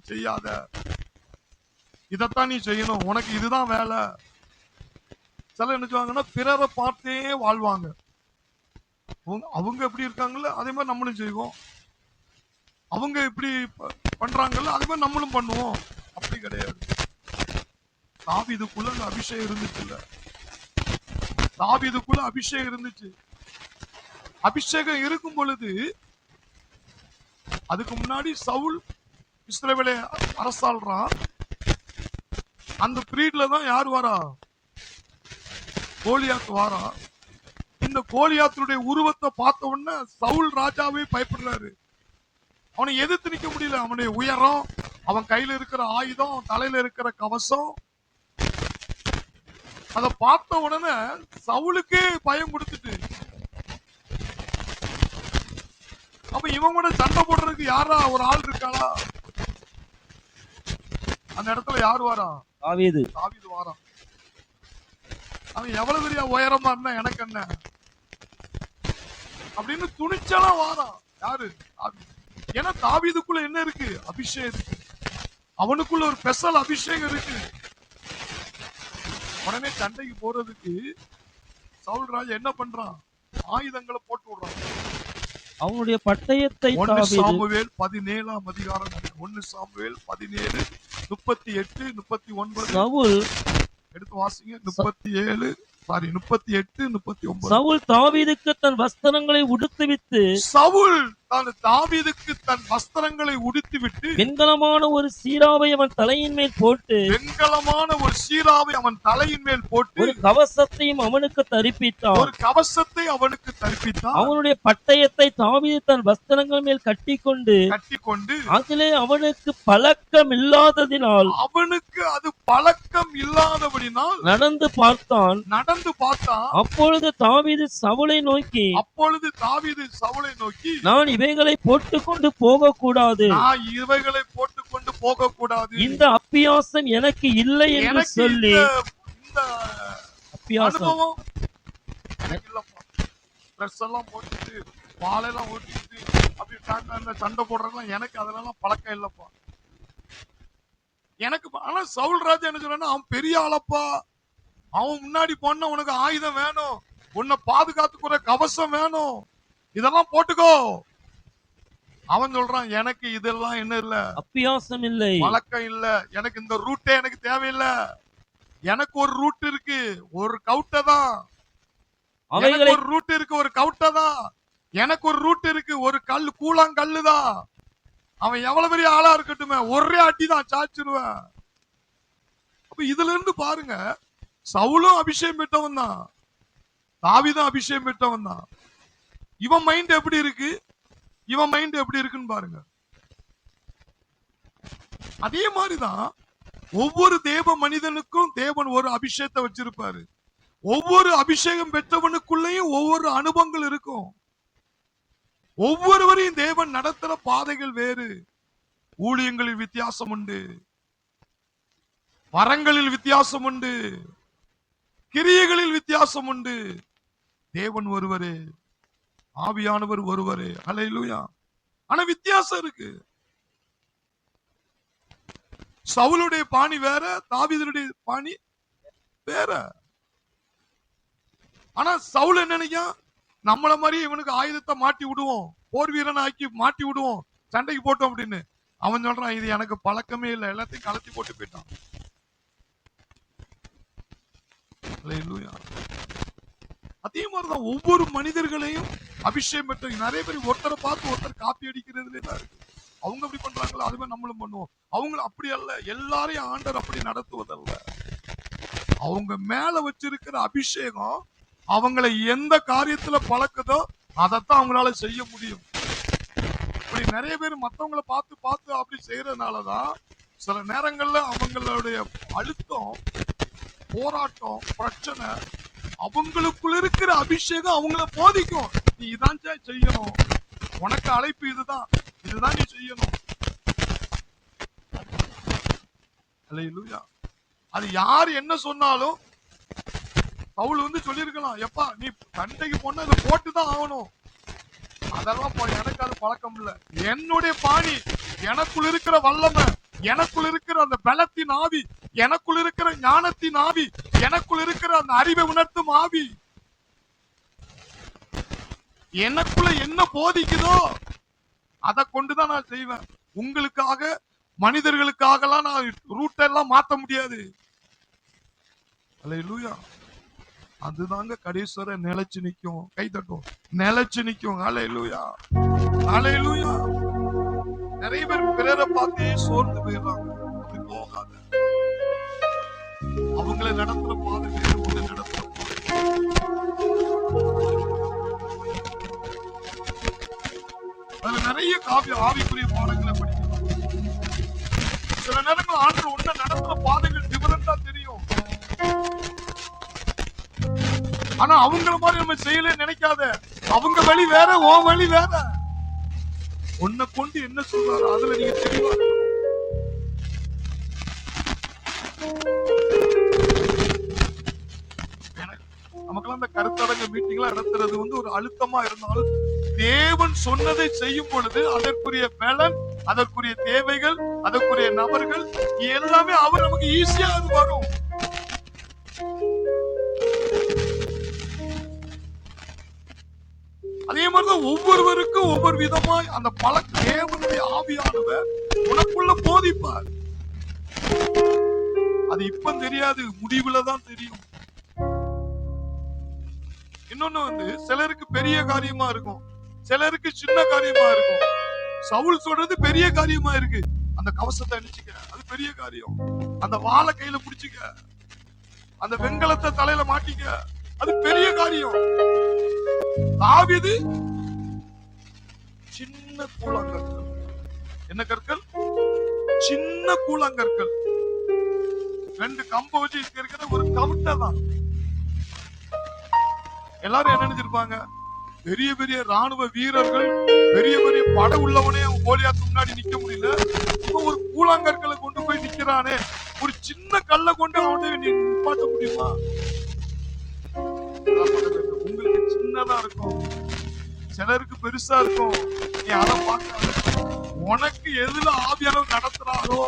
செய்யாத, இதத்தான் நீ செய்யணும், உனக்கு இதுதான் வேலை. சில என்ன சொல்லுவாங்கன்னா, பிறரை பார்த்தே வாழ்வாங்க. அவங்க எப்படி இருக்காங்கல்ல அதே மாதிரி நம்மளும் செய்வோம். அவங்க இப்படி பண்றாங்கல்ல அதே மாதிரி நம்மளும் பண்ணுவோம். அப்படி கிடையாது. தாவீதுக்குள்ள அந்த அபிஷேகம் இருந்துச்சு இல்ல, தாவீதுக்குள்ள அபிஷேகம் இருந்துச்சு. அபிஷேகம் இருக்கும் பொழுது, அதுக்கு முன்னாடி சவுல் இஸ்ரவேலை அரசாள்றான். அந்த பீரியட்ல தான் யார் வாரா? கோலியாத் வாரா. இந்த கோலியாத்துடைய உருவத்தை பார்த்த உடனே சவுல் ராஜாவே பயப்படுறாரு. அவனை எதிர்த்து நிக்க முடியல. அவனுடைய உயரம், அவன் கையில இருக்கிற ஆயுதம், தலையில இருக்கிற கவசம், அதை பார்த்த உடனே சவுலுக்கே பயம் கொடுத்துட்டு, அப்ப இவன் கூட சண்டை போடுறதுக்கு யாரா ஒரு ஆள் இருக்காளா? அந்த இடத்துல யார் வாரா? தாவீது. தாவீது வாரா. அவன் எவ்வளவு பெரிய உயரமா இருந்தா எனக்கு என்ன அப்படின்னு துணிச்சலா வாரான். யாரு? ஏன்னா தாவீதுக்குள்ள என்ன இருக்கு? அபிஷேகம் இருக்கு. அவனுக்குள்ள ஒரு ஸ்பெஷல் அபிஷேகம் இருக்கு. உடனே சண்டைக்கு போறதுக்கு சவுல் ராஜா என்ன பண்றான்? ஆயுதங்களை போட்டு விடுறான். அவனுடைய பட்டயத்தை 1 சாமுவேல் 17ஆம் அதிகாரம் 1 சாமுவேல் 17 38 39 சவுல் எடுத்து வாசிங்க. 37 38 39. சவுல் தாவீதுக்கு தன் வஸ்திரங்களை உடுத்துவித்து, சவுல் தாவீதுக்கு தன் வஸ்திரங்களை உடுத்திவிட்டு, வெண்கலமான ஒரு சீராவை அவன் தலையின் மேல் போட்டு, வெண்கலமான ஒரு சீராவை அவன் தலையின் மேல் போட்டு, ஒரு கவசத்தையும் அவனுக்கு தரிப்பித்தான். ஒரு கவசத்தை அவனுக்கு தரிப்பித்தான். அவனுடைய பட்டயத்தை தாவீது தன் வஸ்திரங்கள் மேல் கட்டிக்கொண்டு, அதிலே அவனுக்கு பழக்கம் இல்லாததினால், அவனுக்கு அது பழக்கம் இல்லாதபடினால் நடந்து பார்த்தான். அப்பொழுது தாவீது சவுலை நோக்கி, நான் இவைகளை போட்டுக்கொண்டு போகக்கூடாது, இந்த அப்பியாசம் எனக்கு இல்லை என்று சொல்லி, அனுபவம் அப்படி அந்த சண்டை போடுறதுலாம் எனக்கு அதெல்லாம் பழக்கம் இல்லப்பா. எனக்கு ஆனா சவுல் ராஜா என்ன சொல்றான்னா, அவன் பெரிய ஆளப்பா, அவன் முன்னாடி போனா உனக்கு ஆயுதம் வேணும், உன்னை பாதுகாத்துக்கிற கவசம் வேணும், இதெல்லாம் போட்டுக்கோ. அவன் சொல்றான், எனக்கு இதெல்லாம் என்ன இல்ல, அப்பியாசம் இல்லை, பழக்கம் இல்ல, எனக்கு இந்த ரூட்டே எனக்கு தேவையில்லை, எனக்கு ஒரு ரூட் இருக்கு, ஒரு கவுட்டை தான், எனக்கு ஒரு ரூட் இருக்கு, ஒரு கவுட்டை தான், எனக்கு ஒரு ரூட் இருக்கு, ஒரு கல் கூழாங்கல்லு தான். அவன் எவ்வளவு பெரிய ஆளா இருக்கட்டுமே, ஒரே அடி தான் சாச்சிருவேன். அப்ப இதுல இருந்து பாருங்க, சவுலும் அபிஷேகம் பெற்றவன் தான், தாவீதும் அபிஷேகம் பெற்றவன் தான். இவன் மைண்ட் எப்படி இருக்கு, இவன் மைண்ட் எப்படி இருக்குன்னு பாருங்க. அதே மாதிரிதான் ஒவ்வொரு தேவ மனிதனுக்கும் தேவன் ஒரு அபிஷேகத்தை வச்சிருப்பாரு. ஒவ்வொரு அபிஷேகம் பெற்றவனுக்குள்ளேயும் ஒவ்வொரு அனுபவங்கள் இருக்கும். ஒவ்வொருவரையும் தேவன் நடத்துற பாதைகள் வேறு. ஊழியங்களில் வித்தியாசம் உண்டு, வரங்களில் வித்தியாசம் உண்டு, கிரியைகளில் வித்தியாசம் உண்டு. தேவன் ஒருவரே, ஆவியானவர் ஒருவரே. ஹல்லேலூயா. ஆனா வித்தியாசம் இருக்கு. சவுலுடைய பாணி வேற, தாவீதுடைய பாணி வேற. ஆனா சவுல் என்ன நினைக்கான், நம்மள மாதிரி இவனுக்கு ஆயுதத்தை மாட்டி விடுவோம், போர் வீரன் ஆக்கி மாட்டி விடுவோம், சண்டைக்கு போட்டோம் அப்படின்னு. அவன் சொல்றான், இது எனக்கு பழக்கமே இல்லை, எல்லாத்தையும் கலத்தி போட்டு போயிட்டான். அதே மாதிரிதான் ஒவ்வொரு மனிதர்களையும் அபிஷேகம் பெற்ற நிறைய பேர் ஒருத்தரை பார்த்து ஒருத்தர் காப்பி அடிக்கிறதுல தான் இருக்கு. அவங்க அப்படி பண்றாங்களோ அதுவே நம்மளும் பண்ணுவோம். அவங்க அப்படி அல்ல, எல்லாரையும் ஆண்டவர் அப்படி நடத்துவதல்ல. அவங்க மேல வச்சிருக்கிற அபிஷேகம் அவங்களை எந்த காரியத்துல பழக்குதோ அதைத்தான் அவங்களால செய்ய முடியும். இப்படி நிறைய பேர் மற்றவங்களை பார்த்து பார்த்து அப்படி செய்யறதுனாலதான் சில நேரங்கள்ல அவங்களுடைய அழுத்தம், போராட்டம், பிரச்சனை, அவங்களுக்குள்ள இருக்கிற அபிஷேகம் அவங்கள போதிக்கும். நீ இதான் செய்யணும், உனக்கு அழைப்பு இதுதான், இதுதான் நீ செய்யணும். அல்லேலூயா. அது யார் என்ன சொன்னாலும் பவுல் வந்து சொல்லியிருக்கலாம், எப்பா நீ சண்டைக்கு போனா அதை போட்டுதான் ஆகணும், அதெல்லாம் எனக்கு அது பழக்கம் இல்ல. என்னுடைய பாணி, எனக்குள் இருக்கிற வல்லமை, எனக்குள் இருக்கிற அந்த பலத்தின் ஆவி, எனக்குள் இருக்கிற ஞானத்தின் ஆவி, எனக்குள் இருக்கிற அந்த அறிவை உணர்த்தும் ஆவி, எனக்குள்ள என்ன போதிக்குதோ அதை கொண்டுதான் நான் செய்வேன். உங்களுக்காக, மனிதர்களுக்காக நான் ரூட் எல்லாம் மாத்த முடியாது. அல்லேலூயா. அதுதாங்க கடைசிவரை நிலைச்சு நிக்கும். கை தட்டும், நிலைச்சு நிக்கும். அல்லேலூயா, அல்லேலூயா. நிறைய பேர் பிறரை பார்த்தே சோர்ந்து போயிடறாங்க. அப்படி போகாத. அவங்களை நடத்துற பாதை வேறு, ஒண்ணு நடத்துற அதுல நிறைய ஆவிக்குரிய பாடங்களை படிக்கலாம். சில நேரங்கள் ஆண்டு ஒண்ணு நடத்துற பாதைகள் டிஃபரெண்டா தெரியும். ஆனா அவங்கள மாதிரி நம்ம செய்யல நினைக்காத. அவங்க வழி வேற, உன் வழி வேற. உன்னை கொண்டு என்ன சொல்றாரு அதுல நீங்க தெளிவா நமக்கெல்லாம் அந்த கருத்தரங்க மீட்டிங்லாம் நடத்துறது வந்து ஒரு அழுத்தமா இருந்தாலும் தேவன் சொன்னதை செய்யும் பொழுது அதற்குரிய பலன், அதற்குரிய தேவைகள், அதற்குரிய நபர்கள் எல்லாமே அவர் நமக்கு ஈஸியா அது வரும். அதே மாதிரிதான் ஒவ்வொருவருக்கும் ஒவ்வொரு விதமாய் அந்த பழக்க தேவனுடைய ஆவியானவர் உனக்குள்ள போதிப்பார். அது இப்ப தெரியாது, முடிவுல தான் தெரியும். இன்னொன்னு வந்து சிலருக்கு பெரிய காரியமா இருக்கும், சிலருக்கு சின்ன காரியமா இருக்கும். சவுல் சொல்றது பெரிய காரியமா இருக்கு, அந்த கவசத்தை அணிச்சுக்க, அது பெரிய காரியம். அந்த வாளை கையில பிடிச்சுக்க, அந்த வெண்கலத்தை தலையில மாட்டிக்க, அது பெரிய காரியம். தாவீது சின்ன கூழாங்கற்கள். என்ன கற்கள்? சின்ன கூழாங்கற்கள். 2 கம்ப வச்சு இருக்கிற ஒரு கவுட்டை தான். எல்லாரும் என்ன நினைச்சிருப்பாங்க, பெரிய பெரிய ராணுவ வீரர்கள், பெரிய பெரிய படை உள்ளவனே அவன் கோலியாத்து முன்னாடி நிக்க முடியல, இப்ப ஒரு கூழாங்கற்களை கொண்டு போய் நிக்கிறானே, ஒரு சின்ன கல்லை கொண்டு அவனை நீ நிப்பாட்ட முடியுமா? உங்களுக்கு சின்னதா இருக்கும், சிலருக்கு பெருசா இருக்கும். நீ அதை பார்க்காத. உனக்கு எதுல ஆவியானவர் நடத்துறாரோ,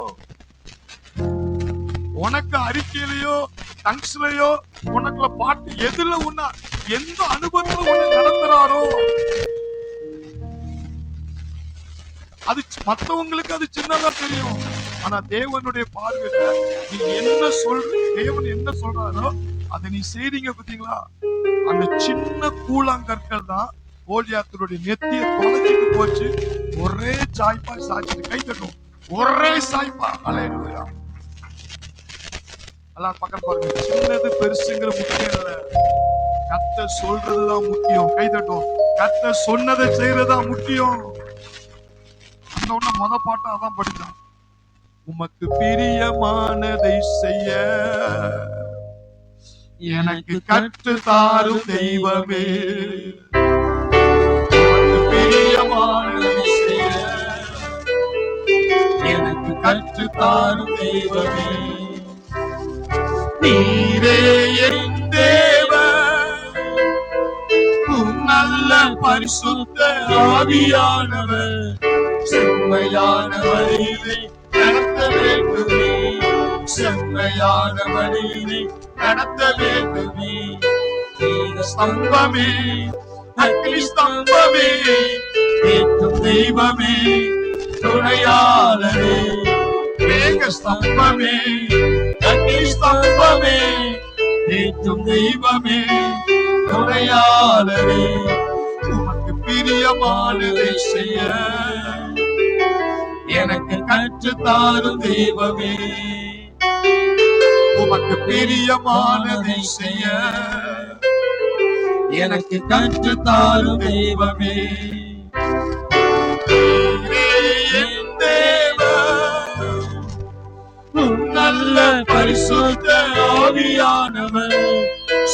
உனக்கு அறிக்கையிலையோ டங்ஸ்லயோ உனக்குள்ள பாட்டு எதுல உன்ன எந்த அனுபவத்துல உன்னை நடத்துறாரோ அது மத்தவங்களுக்கு அது சின்னதா தெரியும். ஆனா தேவனுடைய பார்வையில நீ என்ன சொல்ற, தேவன் என்ன சொல்றாரோ அதை நீ செய்றீங்க பாத்தீங்களா, அந்த சின்ன கூழாங்கற்கள் தான் கோலியாத்தினுடைய நெத்திய தொலைச்சிட்டு போச்சு. ஒரே சாய்ப்பா சாய்ச்சிட்டு கை தட்டும், ஒரே சாய்ப்பா. அல்லேலூயா. எல்லாரும் பக்கம் பாருங்க. சின்னது பெருசுங்கிற முக்கியம் இல்ல, கர்த்தர் சொல்றதுதான் முக்கியம். கை தட்டும். கர்த்தர் சொன்னதை செய்யறதுதான் முக்கியம். அந்த ஒண்ணு மொத பாட்டு அதான் படித்தான். உமக்கு பிரியமானதை செய்ய எனக்கு கற்று தாரும் தெய்வமே. உமக்கு பிரியமானதை செய்ய எனக்கு கற்று தாரும் தெய்வமே. நீரே என் தேவன், நல்ல பரிசுத்த ஆவியானவர் செம்மையான வழியிலே நடத்த வேண்டுமே, செம்மையான வழியிலே நடத்த வேண்டுமே. மேக ஸ்தம்பமே, அக்னி ஸ்தம்பமே, ஏற்றும் தெய்வமே, துணையாளரே. மேக ஸ்தம்பமே, அக்னி ஸ்தம்பமே, ஏற்றும் தெய்வமே, துணையாளரே. உமக்கு பிரியமானதை செய்ய எனக்கு கற்று தாரும் தெய்வமே. உமக்கு பிரியமானதை செய்ய எனக்கு கற்று தாரும் தெய்வமே. என் தேவன், நல்ல பரிசுத்த ஆவியானவர்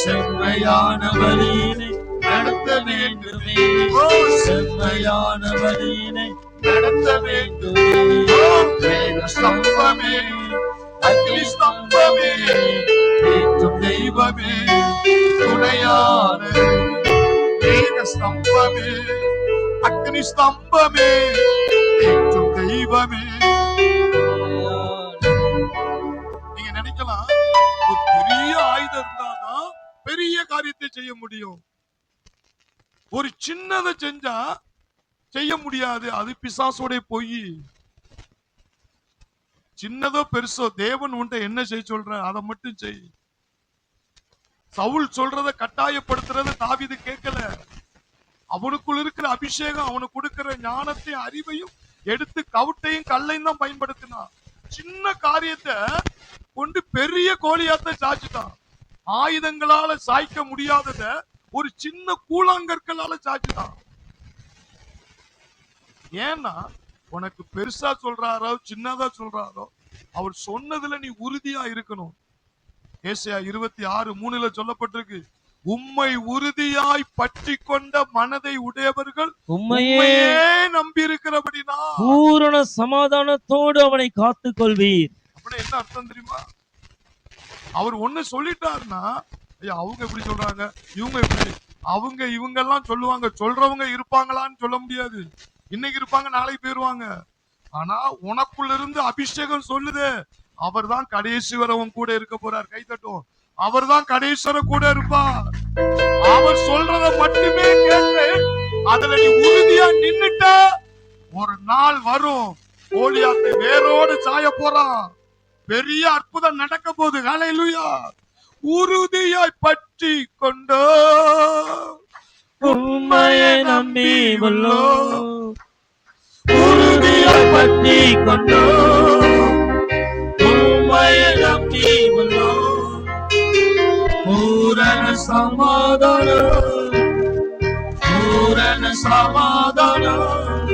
செம்மையான வழியினை நடத்த வேண்டுமே, செம்மையான வழியினை நடத்த வேண்டுமே. மேக ஸ்தம்பமே, அக்னி ஸ்தம்பமே, ஏற்றும் தெய்வமே, துணையாளரே. மேக ஸ்தம்பமே, அக்னி ஸ்தம்பமே, ஏற்றும் தெய்வமே. நீங்க நினைக்கலாம் ஒரு பெரிய ஆயுதம் இருந்தாதான் பெரிய காரியத்தை செய்ய முடியும். ஒரு சின்னதை செஞ்சா செய்ய முடியாது, அது பிசாசோட பொய். சின்னதோ பெருசோ தேவன் உன்ட்ட என்ன செய்ய சொல்ற அதை மட்டும் செய். சவுல் சொல்றத கட்டாயப்படுத்துறத தாவீது கேட்கல. அவனுக்குள் இருக்கிற அபிஷேகம், அவனுக்கு கொடுக்கிற ஞானத்தையும் அறிவையும் எடுத்து கவுட்டையும் கல்லையும் தான் பயன்படுத்தினான். சின்ன காரியத்தை கொண்டு பெரிய கோலியாத்தை சாய்ச்சிட்டான். ஆயுதங்களால சாய்க்க முடியாதத ஒரு சின்ன கூழாங்கற்களால சாய்ச்சிட்டான். ஏன்னா உனக்கு பெருசா சொல்றாரோ சின்னதா சொல்றாரோ அவர் சொன்னதுல நீ உறுதியா இருக்கணும். ஏசாயா 26:3 சொல்லப்பட்டிருக்கு, உம்மை உறுதியாய் பற்றி கொண்ட மனதை உடையவர்கள் உம்மையே நம்பி இருக்கிறபடினா பூரண சமாதானத்தோடு அவனை காத்துக் கொள்வீர். அப்படி என்ன அர்த்தம் தெரியுமா? அவர் ஒண்ணு சொல்லிட்டாருன்னா, அவங்க எப்படி சொல்றாங்க, இவங்க எப்படி, அவங்க இவங்க எல்லாம் சொல்லுவாங்க, சொல்றவங்க இருப்பாங்களான்னு சொல்ல முடியாது. இன்னைக்கு இருப்பாங்க, நாளைக்கு போயிருவாங்க. ஆனா உனக்குள்ள இருந்து அபிஷேகம் சொல்லுது, அவர் தான் கடைசி வரவன் கூட இருக்க போறார். கை தட்டும். அவர் தான் கடைசி வரை கூட இருப்பார். அவர் சொல்றத மட்டுமே கேட்டு அதுல நீ உறுதியா நின்னுட்ட, ஒரு நாள் வரும் கோலியாத்தை வேரோடு சாய போறான். பெரிய அற்புதம் நடக்க போகுது. ஹல்லேலூயா. உறுதியாய் பற்றி கொண்டோ உம்மையை நம்பி உள்ளோம், உறுதியாய் பற்றி கொண்டோ உம்மையை நம்பி உள்ளோம். பூரண சமாதானம், பூரண சமாதானம்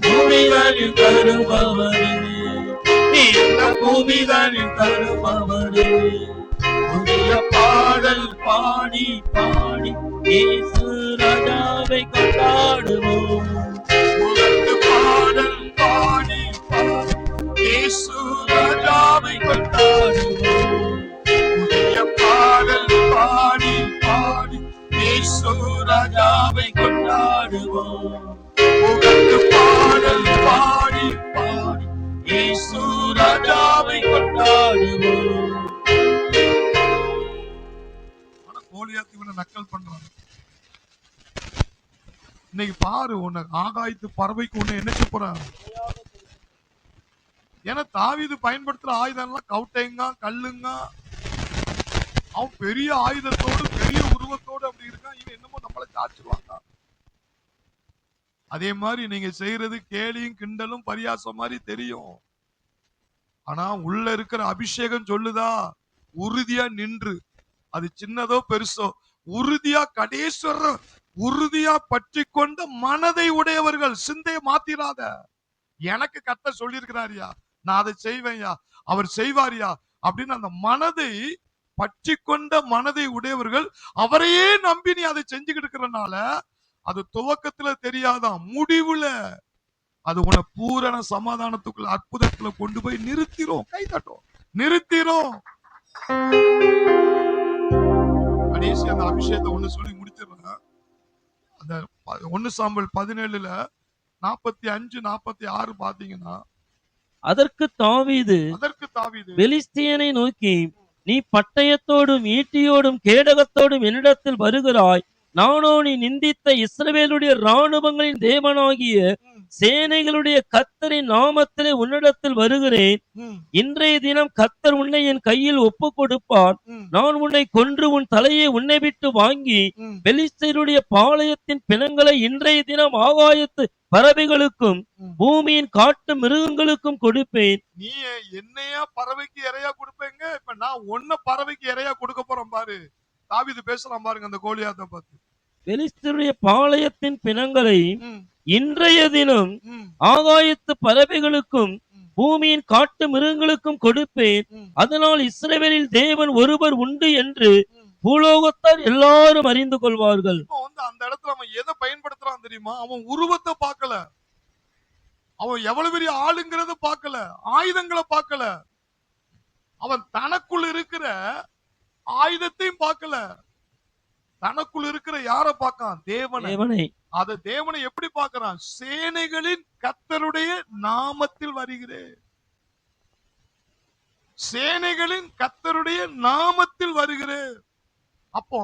பூமிகளில் தருபவரே, இந்த பூமிகளில் தருபவரே. புதிய பாடல் பாடி பாடி இயேசு ராஜாவை கொண்டாடுவோம். பாடல் பாடி பாடி இயேசு ராஜாவை கொண்டாடுவோம். புதிய பாடல் பாடி பாடி இயேசு ராஜாவை கொண்டாடுவோம். பாடல் பாடி பாடி இயேசு ராஜாவை கொண்டாடுவோம். ஆனா கோலியாத் இவனை நக்கல் பண்றான். இன்னைக்கு பாரு, உன்னை ஆகாயத்து பறவைக்கு உன்னை என்ன போறான். ஏன்னா தாவீது பயன்படுத்துற ஆயுதம் எல்லாம் கவுட்டைங்க, கல்லுங்க. அவன் பெரிய ஆயுதத்தோடு பெரிய உருவத்தோடு அப்படி இருக்கான். இவன் என்னமோ நம்மளை சாச்சிருவாங்க. அதே மாதிரி நீங்க செய்யறது கேலியும் கிண்டலும் பரியாசம் மாதிரி தெரியும். ஆனா உள்ள இருக்கிற அபிஷேகம் சொல்லுதா, உறுதியா நின்று, அது சின்னதோ பெருசோ, உறுதியா கடைசி உறுதியா பற்றி கொண்ட மனதை உடையவர்கள். சிந்தையை மாத்திராத. எனக்கு கர்த்தர் சொல்லி இருக்கிறாரியா, நான் அதை செய்வேன்யா, அவர் செய்வாரியா அப்படின்னு அந்த மனதை பற்றி கொண்ட மனதை உடையவர்கள். அவரையே நம்பி நீ அதை செஞ்சுக்கிட்டு இருக்கிறனால அது துவக்கத்துல தெரியாதான், முடிவுல அது உன பூரண சமாதானத்துக்குள்ள அற்புதத்துல கொண்டு போய் நிறுத்திரும். கை தட்டும், நிறுத்திரும். கடைசி அந்த அபிஷேகத்தை ஒண்ணு சொல்லி முடிச்சிடுறேன். அந்த 1 சாமுவேல் 17 45 46 பாத்தீங்கன்னா, அதற்கு தாவீது பெலிஸ்தியனை நோக்கி, நீ பட்டயத்தோடும் ஈட்டியோடும் கேடகத்தோடும் என்னிடத்தில் வருகிறாய். நானோ நீ நிந்தித்த இஸ்ரவேலுடைய இராணுவங்களின் தேவனாகிய சேனைகளுடைய கர்த்தரின் நாமத்திலே உன்னிடத்தில் வருகிறேன். இன்றைய தினம் கர்த்தர் உன்னை என் கையில் ஒப்பு கொடுப்பார். நான் உன்னை கொன்று உன் தலையை உன்னை விட்டு வாங்கி பெலிஸ்தருடைய பாளையத்தின் பிணங்களை இன்றைய தினம் ஆகாயத்து பறவைகளுக்கும் பூமியின் காட்டு மிருகங்களுக்கும் கொடுப்பேன். நீ என்னையா பறவைக்கு இறையா கொடுப்பேங்க, இப்ப நான் ஒன்ன பறவைக்கு இறையா கொடுக்க போறேன் பாரு. தாவீது பேசுறான் பாருங்க அந்த கோலியாத்தை பார்த்து. பெலிஸ்தருடைய பாளையத்தின் பிணங்களை இன்றைய தினம் ஆகாயத்து பறவைகளுக்கும் பூமியின் காட்டு மிருகங்களுக்கும் கொடுப்பேன். அதனால் இஸ்ரவேலில் தேவன் ஒருவர் உண்டு என்று பூலோகத்தார் எல்லாரும் அறிந்து கொள்வார்கள். அந்த இடத்துல அவன் எதை பயன்படுத்துறான் தெரியுமா? அவன் உருவத்தை பார்க்கல, அவன் எவ்வளவு பெரிய ஆளுங்கிறத பார்க்கல, ஆயுதங்களை பார்க்கல, அவன் தனக்குள் இருக்கிற ஆயுதத்தையும் பார்க்கல, தனக்குள் இருக்கிற யார பார்க்கான்? தேவனை. அத தேவனை எப்படி பார்க்கிறான்? சேனைகளின் கர்த்தருடைய நாமத்தில் வருகிறேன், சேனைகளின் கர்த்தருடைய நாமத்தில் வருகிறேன். அப்போ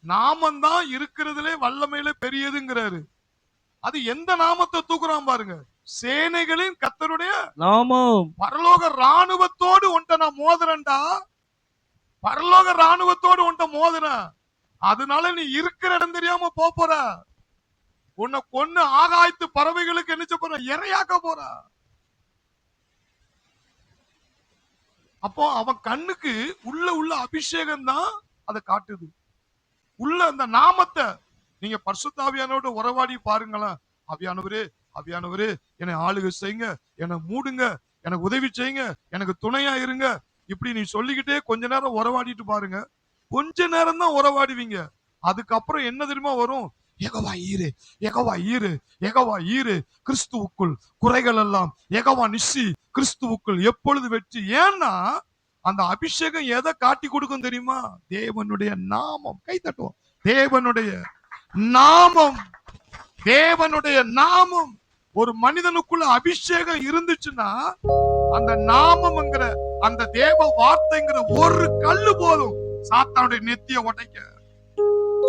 நாமந்தான் இருக்கிறதுலே வல்லமையில பெரியதுங்கிறாரு. அது எந்த நாமத்தை தூக்குறான் பாருங்க? சேனைகளின் கர்த்தருடைய நாமம். பரலோக ராணுவத்தோடு ஒன்றை நான் மோதுறேன்டா, பரலோக ராணுவத்தோடு ஒன்றை மோதுறேன். அதனால நீ இருக்கிற இடம் தெரியாம போற. உன்னை கொன்னு ஆகாயத்து பறவைகளுக்கு என்ன போற? இரையாக்க போற. அப்போ அவன் கண்ணுக்கு உள்ள அபிஷேகம் தான் அதை காட்டுது. உள்ள அந்த நாமத்தை நீங்க பரிசுத்த ஆவியானோட உறவாடி பாருங்களேன். ஆவியானவரே, ஆவியானவரே, என்னை ஆளுகை செய்யுங்க, என்னை மூடுங்க, எனக்கு உதவி செய்யுங்க, எனக்கு துணையா இருங்க. இப்படி நீ சொல்லிக்கிட்டே கொஞ்ச நேரம் உறவாடிட்டு பாருங்க. கொஞ்ச நேரம் தான் உறவாடுவீங்க. அதுக்கப்புறம் என்ன தெரியுமா வரும்? யெகோவா ஈரே, யெகோவா ஈரே, யெகோவா ஈரே, கிறிஸ்துவுக்குள் குறைகள் எல்லாம் யெகோவா நிசி, கிறிஸ்துவுக்குள் எப்பொழுது வெற்றி. ஏன்னா அந்த அபிஷேகம் எதை காட்டி கொடுக்கும் தெரியுமா? தேவனுடைய நாமம். கை தட்டுவோம். தேவனுடைய நாமம், தேவனுடைய நாமம். ஒரு மனிதனுக்குள்ள அபிஷேகம் இருந்துச்சுன்னா அந்த நாமம்ங்கிற அந்த தேவ வார்த்தைங்கிற ஒரு கல்லு போதும் சாத்தானுடைய நெத்திய உடைக்க,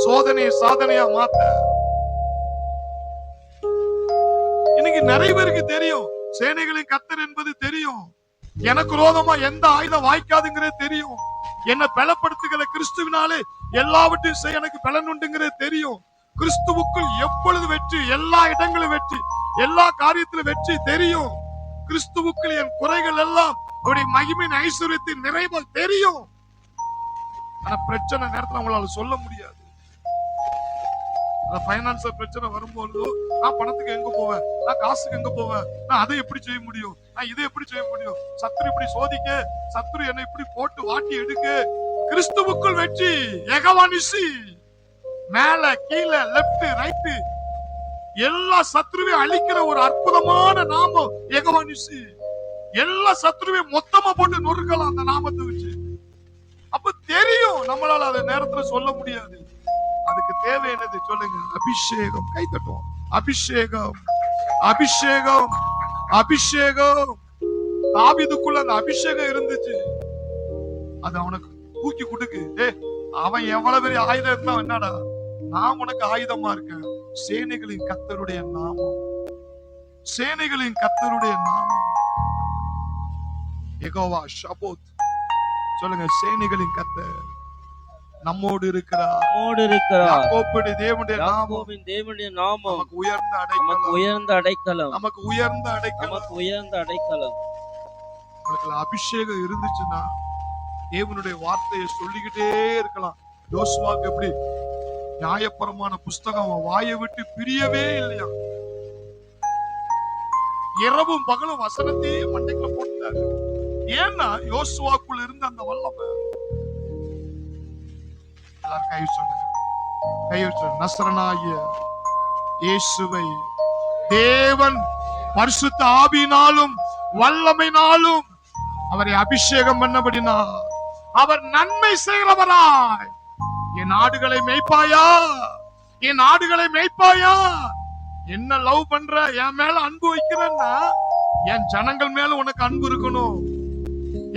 சோதனையை சாதனையா மாத்த. இன்னைக்கு நிறைய பேருக்கு தெரியும் சேனைகளின் கர்த்தர் என்பது தெரியும். எனக்கு ரோதமா எந்த ஆயுதம் வாய்க்காதுங்கிறது தெரியும். என்ன பலப்படுத்துகிற கிறிஸ்துவினாலே எல்லாவற்றையும் செய்ய எனக்கு பலன் உண்டுங்கிறது தெரியும். கிறிஸ்துவுக்குள் எப்பொழுது வெற்றி, எல்லா இடங்களும் வெற்றி, எல்லா காரியத்திலும் வெற்றி தெரியும். கிறிஸ்துவுக்குள் என் குறைகள் எல்லாம் அவருடைய மகிமையின் ஐஸ்வர்யத்தின் நிறைவால் தெரியும். ஆனா பிரச்சனை நேரத்துல உங்களால சொல்ல முடியாது. பைனான்சியல் பிரச்சனை வரும்போது நான் பணத்துக்கு எங்க போவேன், நான் காசுக்கு எங்க போவேன், நான் அதை எப்படி செய்ய முடியும், நான் இதை எப்படி செய்ய முடியும், சத்துரு இப்படி சோதிக்க, சத்துரு என்னை இப்படி போட்டு வாட்டி எடுக்க. கிறிஸ்துவுக்குள் வெற்றி, யெகோவா நிசி. மேல கீழே லெப்ட் ரைட் எல்லா சத்துருவையும் அழிக்கிற ஒரு அற்புதமான நாமம் யெகோவா நிசி. எல்லா சத்துருவையும் மொத்தமா போட்டு நொறுக்கலாம் அந்த நாமத்தை வச்சு. அப்ப தெரியும், நம்மளால அதை நேரத்துல சொல்ல முடியாது. அதுக்கு தேவை என்னது சொல்லுங்க? அபிஷேகம். கை தட்டுவோம். அபிஷேகம். அபிஷேகம், அபிஷேகம். தாவீதுக்குள்ள அந்த அபிஷேகம் இருந்துச்சு. அது அவனுக்கு தூக்கி கொடுக்கு. அவன் எவ்வளவு பெரிய ஆயுதம் இருந்தா என்னடா, நான் உனக்கு ஆயுதமா இருக்கேன். சேனைகளின் கர்த்தருடைய நாமம், சேனைகளின் கர்த்தருடைய நாமம் யெகோவா ஷபோத். சொல்லுங்க, சேனைகளின் கர்த்தர் நம்மோடு இருக்கிறார். யாக்கோபின் தேவனுடைய நாமம் நமக்கு உயர்ந்த அடைக்கலம், நமக்கு உயர்ந்த அடைக்கலம். உங்களுக்கு அபிஷேகம் இருந்துச்சுன்னா தேவனுடைய வார்த்தையை சொல்லிக்கிட்டே இருக்கலாம். யோசுவாக்கு எப்படி நியாயப்பிரமாண புஸ்தகம் வாயை விட்டு பிரியவே இல்லையா, இரவும் பகலும் வசனத்தையே மண்டைக்குள்ள போட்டாரு. ஏன்னா யோசுவாக்குள்ள இருந்த அந்த வல்லமை. கை சொல்லுங்க, நசரனாகிய இயேசுவை தேவன் பரிசுத்த ஆவியினாலும் வல்லமையினாலும் அவரை அபிஷேகம் பண்ணபடினா அவர் நன்மை செய்கிறவராய், என் ஆடுகளை மேய்ப்பாயா, என் ஆடுகளை மேய்ப்பாயா. என்ன லவ் பண்ற, என் மேல அன்பு வைக்கிறன்னா என் ஜனங்கள் மேல உனக்கு அன்பு இருக்கணும்,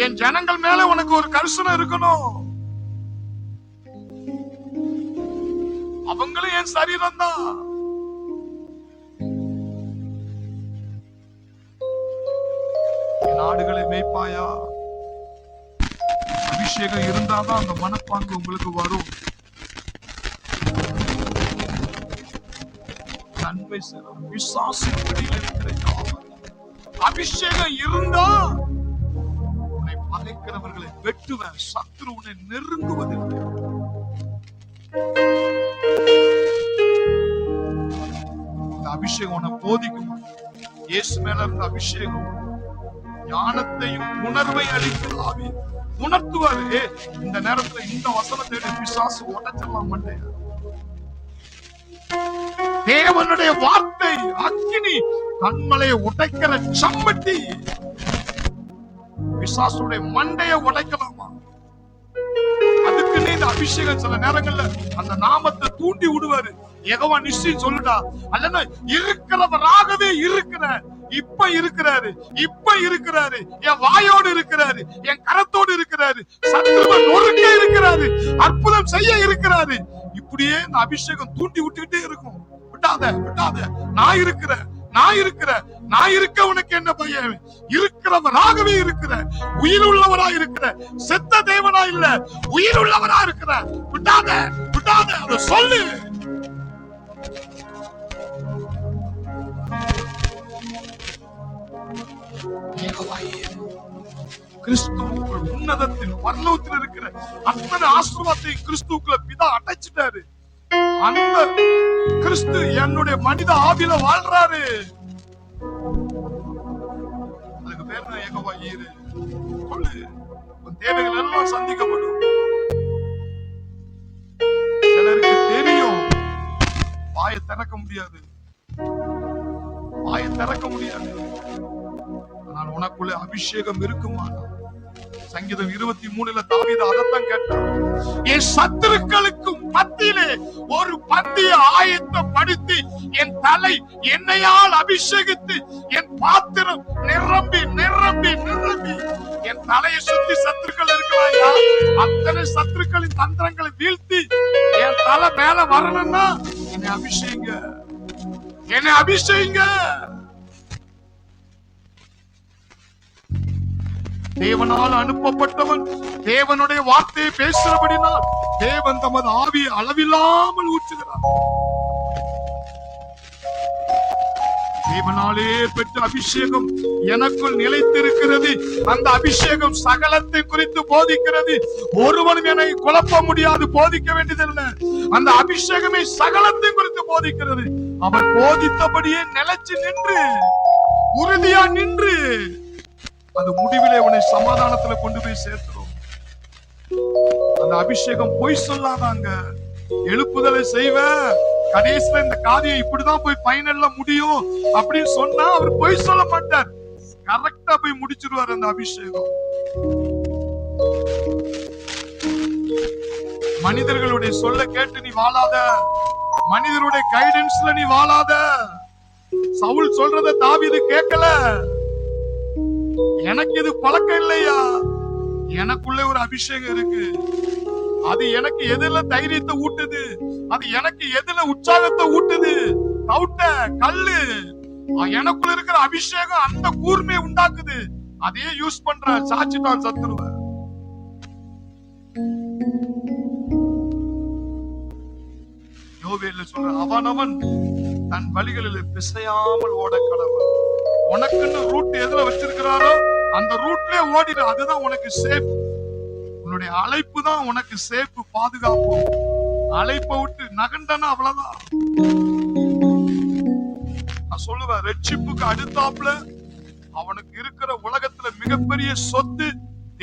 என் ஜனங்கள் மேல உனக்கு ஒரு கரிசனம் இருக்கணும். அவங்களும் என் சரீரம் தான். நாடுகளை மேய்ப்பாயா. அபிஷேகம் இருந்தாதான் அந்த மனப்பாங்கு உங்களுக்கு வரும். நன்மை செய்யும் அபிஷேகம் இருந்தா உன்னை பகைக்கிறவர்களை வெட்டுவேன், சத்துரு உன்னை நெருங்குவதில்லை. அபிஷேகம் உன்னை போதிக்கும். இயேசு மேல இருந்த அபிஷேகம் ஞானத்தையும் உணர்வை அளித்து உணர்த்துவாரு. இந்த நேரத்துல இந்த வசனத்தை பிசாசு உடைச்சிடலாம் மாட்டேன். தேவனுடைய வார்த்தை அக்கினி, கண்மலையை உடைக்கிற சம்பட்டி. பிசாசுடைய மண்டையை உடைக்கலாமா? அதுக்கு இந்த அபிஷேகம் சில நேரங்கள்ல அந்த நாமத்தை தூண்டி விடுவாரு. யெகோவா நிச்சயம் சொல்லுடா, அல்லனா இருக்கிறவராகவே இருக்கிற, இப்ப இருக்கிறாரு, இப்ப இருக்கிறாரு, என் வாயோடு இருக்கிறாரு, என் கரத்தோடு இருக்கிறாரு, சத்துருவை நொறுக்க இருக்கிறாரு, அற்புதம் செய்ய இருக்கிறாரு. இப்படியே இந்த அபிஷேகம் தூண்டி விட்டுக்கிட்டே இருக்கும். விட்டாத விட்டாத, நான் இருக்கிறேன், நான் இருக்கிறேன், நான் இருக்க உனக்கு என்ன பயம்? இருக்கிறவராகவே இருக்கிற, உயிர் உள்ளவரா இருக்கிற, செத்த தேவனா இல்ல, உயிர் உள்ளவரா இருக்கிற. விட்டாத விட்டாத, அதை சொல்லு. கிறிஸ்துவுக்குள் உன்னதத்தில் பரலோகத்தில் இருக்கிற அத்தனை ஆசீர்வாதத்தை கிறிஸ்துவுக்குள்ள பிதா அடைச்சிட்டாரு. அந்த கிறிஸ்து என்னுடைய மனித ஆவியில வாழ்றாரு. அதுக்கு பேர் தான் யெகோவா ஈரே. சொல்லு, உன் தேவைகள் எல்லாம் சந்திக்கப்படும். சிலருக்கு தெரியும், வாயை திறக்க முடியாது, வாயை திறக்க முடியாது. ஆனால் உனக்குள்ள அபிஷேகம் இருக்குமா? சங்கீதம் 23 தாவீது அதைத்தான் கேட்டான். என் சத்துருக்களுக்கும் மத்தியிலே ஒரு பந்தியை ஆயத்தப்படுத்தி என் தலை எண்ணெயால் அபிஷேகித்து என் பாத்திரம் நிரம்பி நிரம்பி நிரம்பி. என் தலையை சுத்தி சத்துருக்கள் இருக்கலாம்யா, அத்தனை சத்துருக்களின் தந்திரங்களை வீழ்த்தி என் தலை மேல வரணும்னா என்னை அபிஷேக, என்னை அபிஷேக. தேவனால் அனுப்பப்பட்டவன் தேவனுடைய வார்த்தையை பேசுறபடினால் தேவன் தமது ஆவியை அளவில்லாமல் ஊற்றுகிறார். தேவனாலே பெற்ற அபிஷேகம் எனக்குள் நிலைத்திருக்கிறது. அந்த அபிஷேகம் சகலத்தை குறித்து போதிக்கிறது. ஒருவனும் என்னை குழப்ப முடியாது, போதிக்க வேண்டியதில்லை. அந்த அபிஷேகமே சகலத்தை குறித்து போதிக்கிறது. அவர் போதித்தபடியே நிலைச்சு நின்று, உறுதியா நின்று, அது முடிவிலே உன்னை சமாதானத்துல கொண்டு போய் சேர்த்துரும். அந்த அபிஷேகம் பொய் சொல்லாதாங்க. எழுப்புதலை செய்வ, கடைசியில இந்த காரியம் இப்படிதான் போய் பைனல்ல முடியும் அப்படின்னு சொன்னா அவர் பொய் சொல்ல மாட்டார். கரெக்டா போய் முடிச்சிருவார் அந்த அபிஷேகம். மனிதர்களுடைய சொல்ல கேட்டு நீ வாழாத, மனிதருடைய கைடன்ஸ்ல நீ வாழாத. சவுல் சொல்றத தாவீது கேட்கல. எனக்கு இது பழக்கம் இல்லையா, எனக்குள்ள ஒரு அபிஷேகம் இருக்கு, அது எனக்கு எதுல தைரியத்தை ஊட்டுது, அது எனக்கு எதுல உற்சாகத்தை ஊட்டுது, கவுட்ட கல்லு, எனக்குள்ள இருக்கிற அபிஷேகம் அந்த கூர்மையை உண்டாக்குது, அதையே யூஸ் பண்ற, சாட்சிதான் சத்துருவ. யோவேல்ல சொல்ற, அவனவன் தன் வழிகளில் பிசையாமல் ஓட கடவன். உனக்குன்னு ரூட் எதுல வச்சிருக்கிறாரோ அந்த ரூட்லயே ஓடிடு, அதுதான் உனக்கு சேஃப். உன்னுடைய அழைப்பு தான் உனக்கு சேஃப், பாதுகாப்பு. அழைப்பை விட்டு நகண்டனா அவ்வளவுதான். நான் சொல்லுவேன், ரட்சிப்புக்கு அடுத்தாப்புல அவனுக்கு இருக்கிற உலகத்துல மிகப்பெரிய சொத்து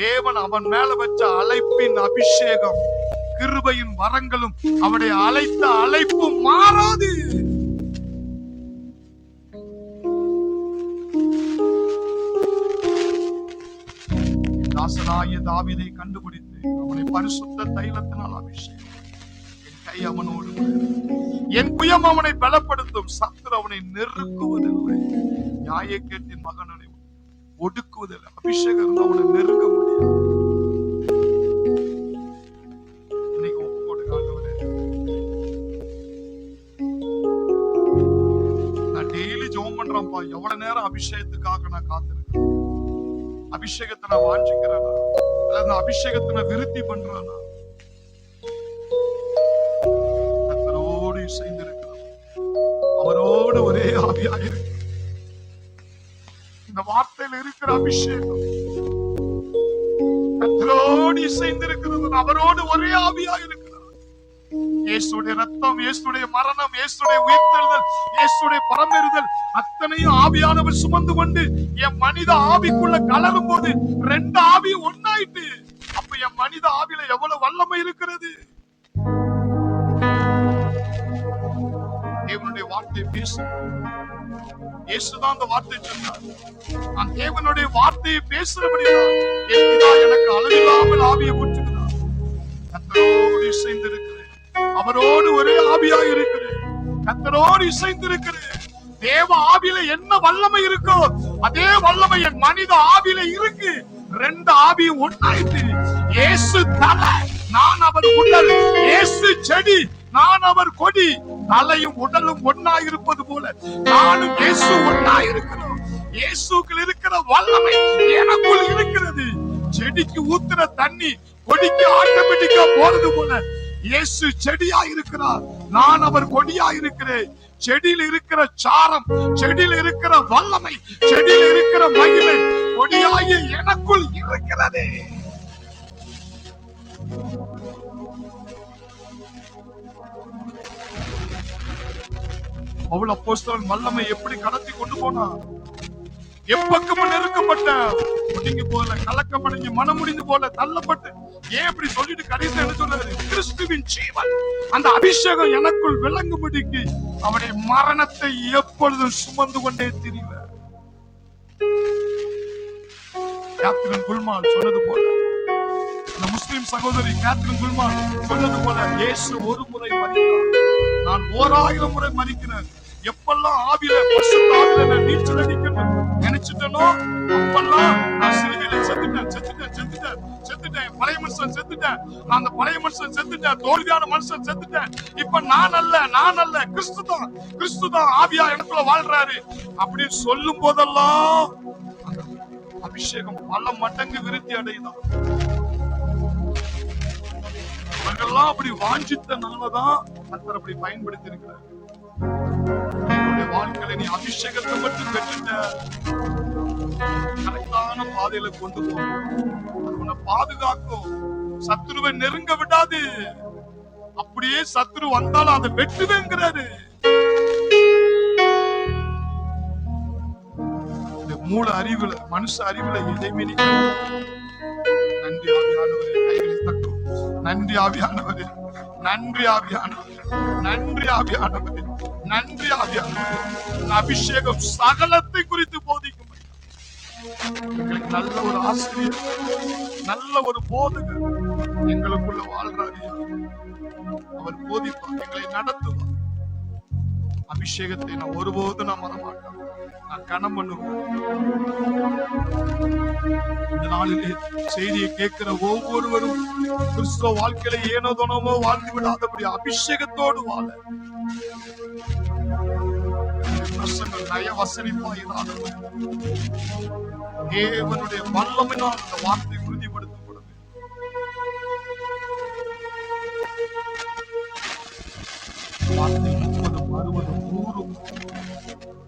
தேவன் அவன் மேல வச்ச அழைப்பின் அபிஷேகம், கிருபையின் வரங்களும். அவனுடைய அழைத்த அழைப்பு மாறாது. தாசனாகிய தாவீதை கண்டுபிடித்து அவனை பரிசுத்த தைலத்தினால் அபிஷேகம். என் கை அவனோடு, என் புயம் அவனை பலப்படுத்தும், சத்துரு அவனை நெருக்குவதில்லை, நியாயக்கேட்டின் மகனை ஒடுக்குவதில்லை. அபிஷேகம் அவனை நெருங்க முடியாது. இன்னைக்கு ஒப்பு போட்டு ஆண்டவரே, நான் டெய்லி ஜெபம் பண்றேன்ப்பா, எவ்வளவு நேரம் அபிஷேகத்துக்காக நான் காத்திருக்கேன், அபிஷேகத்தை நான் வாஞ்சிக்கிறேனா, அல்லது அபிஷேகத்தை நான் விருத்தி பண்றேனா? கர்த்தரோடு இசைந்திருக்கிறோம், அவரோடு ஒரே ஆவியாக இருக்கு. இந்த வார்த்தையில் இருக்கிற அபிஷேகம் கர்த்தரோடு இசைந்திருக்கிறது, அவரோடு ஒரே ஆவியாக இருக்கிறார். இயேசுடைய ரத்தம், இயேசுடைய மரணம், இயேசுடைய உயிர்த்தெழுதல், இயேசுடைய பரமேறுதல் அத்தனையும் ஆவியானவர் சுமந்து கொண்டு என் மனித ஆவிக்குள்ள கலரும் போது ரெண்டு ஆவி ஒன்னாயிட்டு, அப்ப என் மனித ஆவியில எவ்வளவு வல்லமை இருக்கிறது. தேவனுடைய வார்த்தை பேசு. இயேசுதான் அந்த வார்த்தை சொன்னார். நான் தேவனுடைய வார்த்தையை பேசுறபடிதான் என் பிதா எனக்கு அளவில்லாமல் ஆவியை ஊற்றுகிறார். கர்த்தரோடு இசைந்திருக்கிறேன், அவரோடு ஒரே ஆவியாக இருக்கிறேன், கர்த்தரோடு இசைந்திருக்கிறேன். தேவ ஆவியில என்ன வல்லமை இருக்கோ அதே வல்லமை என் மனித ஆவியில இருக்கு. ரெண்டு ஆவியும் ஒன்னாயிட்டு. இயேசு தலை, நான் அவர் உடல். இயேசு செடி, நான் அவர் கொடி. தலையும் உடலும் ஒன்னாயிருப்பது போல நானும் இயேசு ஒன்னாயிருக்கிறோம். இயேசுக்குள் இருக்கிற வல்லமை எனக்குள் இருக்கிறது. செடிக்கு ஊத்துற தண்ணி கொடிக்கு ஆட்டோமேட்டிக்கா போறது போல இயேசு செடியா இருக்கிறார், நான் அவர் கொடியா இருக்கிறேன். செடியில் இருக்கிற சாரம், செடியில் இருக்கிற வல்லமை, செடியில் இருக்கிற மகிமை கொடியாகிய எனக்குள் இருக்கிறது. பவுல் அப்போஸ்தலன் வல்லமை எப்படி கடத்தி கொண்டு போனா, எப்பக்கமும் நெருக்கப்பட்ட, ஒடுங்கி போல, கலக்கமடைஞ்சு, மனம் முடிந்து போல, தள்ளப்பட்டு, ஏன் இப்படி சொல்லிட்டு கடைசி என்ன சொல்றாரு? கிறிஸ்துவின் ஜீவன், அந்த அபிஷேகம் எனக்குள் விளங்கும்படிக்கு அவருடைய மரணத்தை எப்பொழுதும் சுமந்து கொண்டே திரிவார். கேத்ரின் குல்மான் சொன்னது போல, அந்த முஸ்லிம் சகோதரி கேத்ரின் குல்மான் சொன்னது போல, இயேசு ஒரு முறை மரித்தார், நான் 1000 முறை மரிக்கிறேன். எப்பெல்லாம் ஆவியில, பரிசுத்த ஆவியில நான் நீச்சல் அடிக்கணும் நினைச்சிட்டனோ அப்பெல்லாம் நான் சிலுவையில செத்துட்டேன். பழைய மனுஷன் செத்துட்டேன், நான் அந்த பழைய மனுஷன் செத்துட்டேன், தோல்வியான மனுஷன் செத்துட்டேன். இப்ப நான் அல்ல, கிறிஸ்து தான் ஆவியா எனக்குள்ள வாழ்றாரு அப்படின்னு சொல்லும் போதெல்லாம் அபிஷேகம் பல மடங்கு விருத்தி அடையுதான். அவர்கள்லாம் அப்படி வாஞ்சித்தனாலதான் கர்த்தர் அப்படி பயன்படுத்தி இருக்கிறார். வாழ்க்கையில நீ அபிஷேகத்தை மட்டும் பெற்றுட்ட, கரெக்டான பாதையில கொண்டு போகும், உன்னை பாதுகாக்கும், சத்துருவை நெருங்க விடாது. அப்படியே சத்துரு வந்தாலும் அதை வெட்டுவேங்கிறாரு. இந்த மூல அறிவுல, மனுஷ அறிவுல எதையுமே நீ. நன்றி ஆவியானவரே, கைகளை தட்டும். நன்றி ஆவியானவரே, நன்றி ஆவியானவரே, நன்றி ஆவியானவரே, நன்றி ஆவியானவரே. அபிஷேகம் சகலத்தை குறித்து போதிக்கும். எங்களுக்கு நல்ல ஒரு ஆசிரியர், நல்ல ஒரு போதகர் எங்களுக்குள்ள வாழ்றாரு. அவர் போதிப்பார், எங்களை நடத்துவார். அபிஷேகத்தை நான் ஒருபோதும் நான் மறமாட்டேன். நான் கனம் பண்ணுவேன். இந்த நாளிலே செய்தியை கேட்கிற ஒவ்வொருவரும் கிறிஸ்துவ வாழ்க்கையில ஏனோ தானோ வாழ்ந்து விடாதபடி அபிஷேகத்தோடு வாழ, பிரசங்கள் நய வசனிப்பாயிராதபடி தேவனுடைய வல்லமையினால் அந்த வார்த்தை உறுதிப்படுத்தப்படும். வார்த்தை 30, 60, 100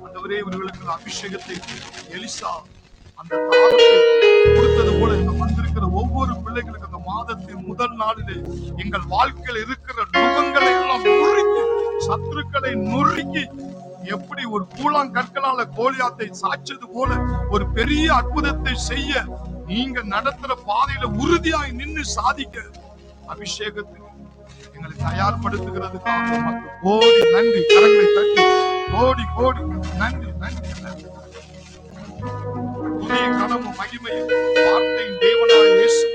ஆண்டவரே இவர்களுக்கு அபிஷேகத்தை எலிசா அந்த தாகத்தை கொடுத்தது போல இந்த வந்திருக்கிற ஒவ்வொரு பிள்ளைகளுக்கு அந்த மாதத்தின் முதல் நாளிலே எங்கள் வாழ்க்கையில் இருக்கிற நுகங்களை எல்லாம் நொறுக்கி, சத்துருக்களை நொறுக்கி, எப்படி ஒரு கூழாங்கற்களால கோலியாத்தை சாய்ச்சது போல ஒரு பெரிய அற்புதத்தை செய்ய நீங்க நடத்துற பாதையில உறுதியாய் நின்று சாதிக்க அபிஷேகத்தை எங்களை தயார்படுத்துகிறதுக்காக உமக்கு கோடி நன்றி. கரங்களை தட்டி கோடி கோடி நன்றி நன்றி நன்றி. துதியும் கனமும் மகிமையும் வார்த்தையின் தேவனாய் இயேசு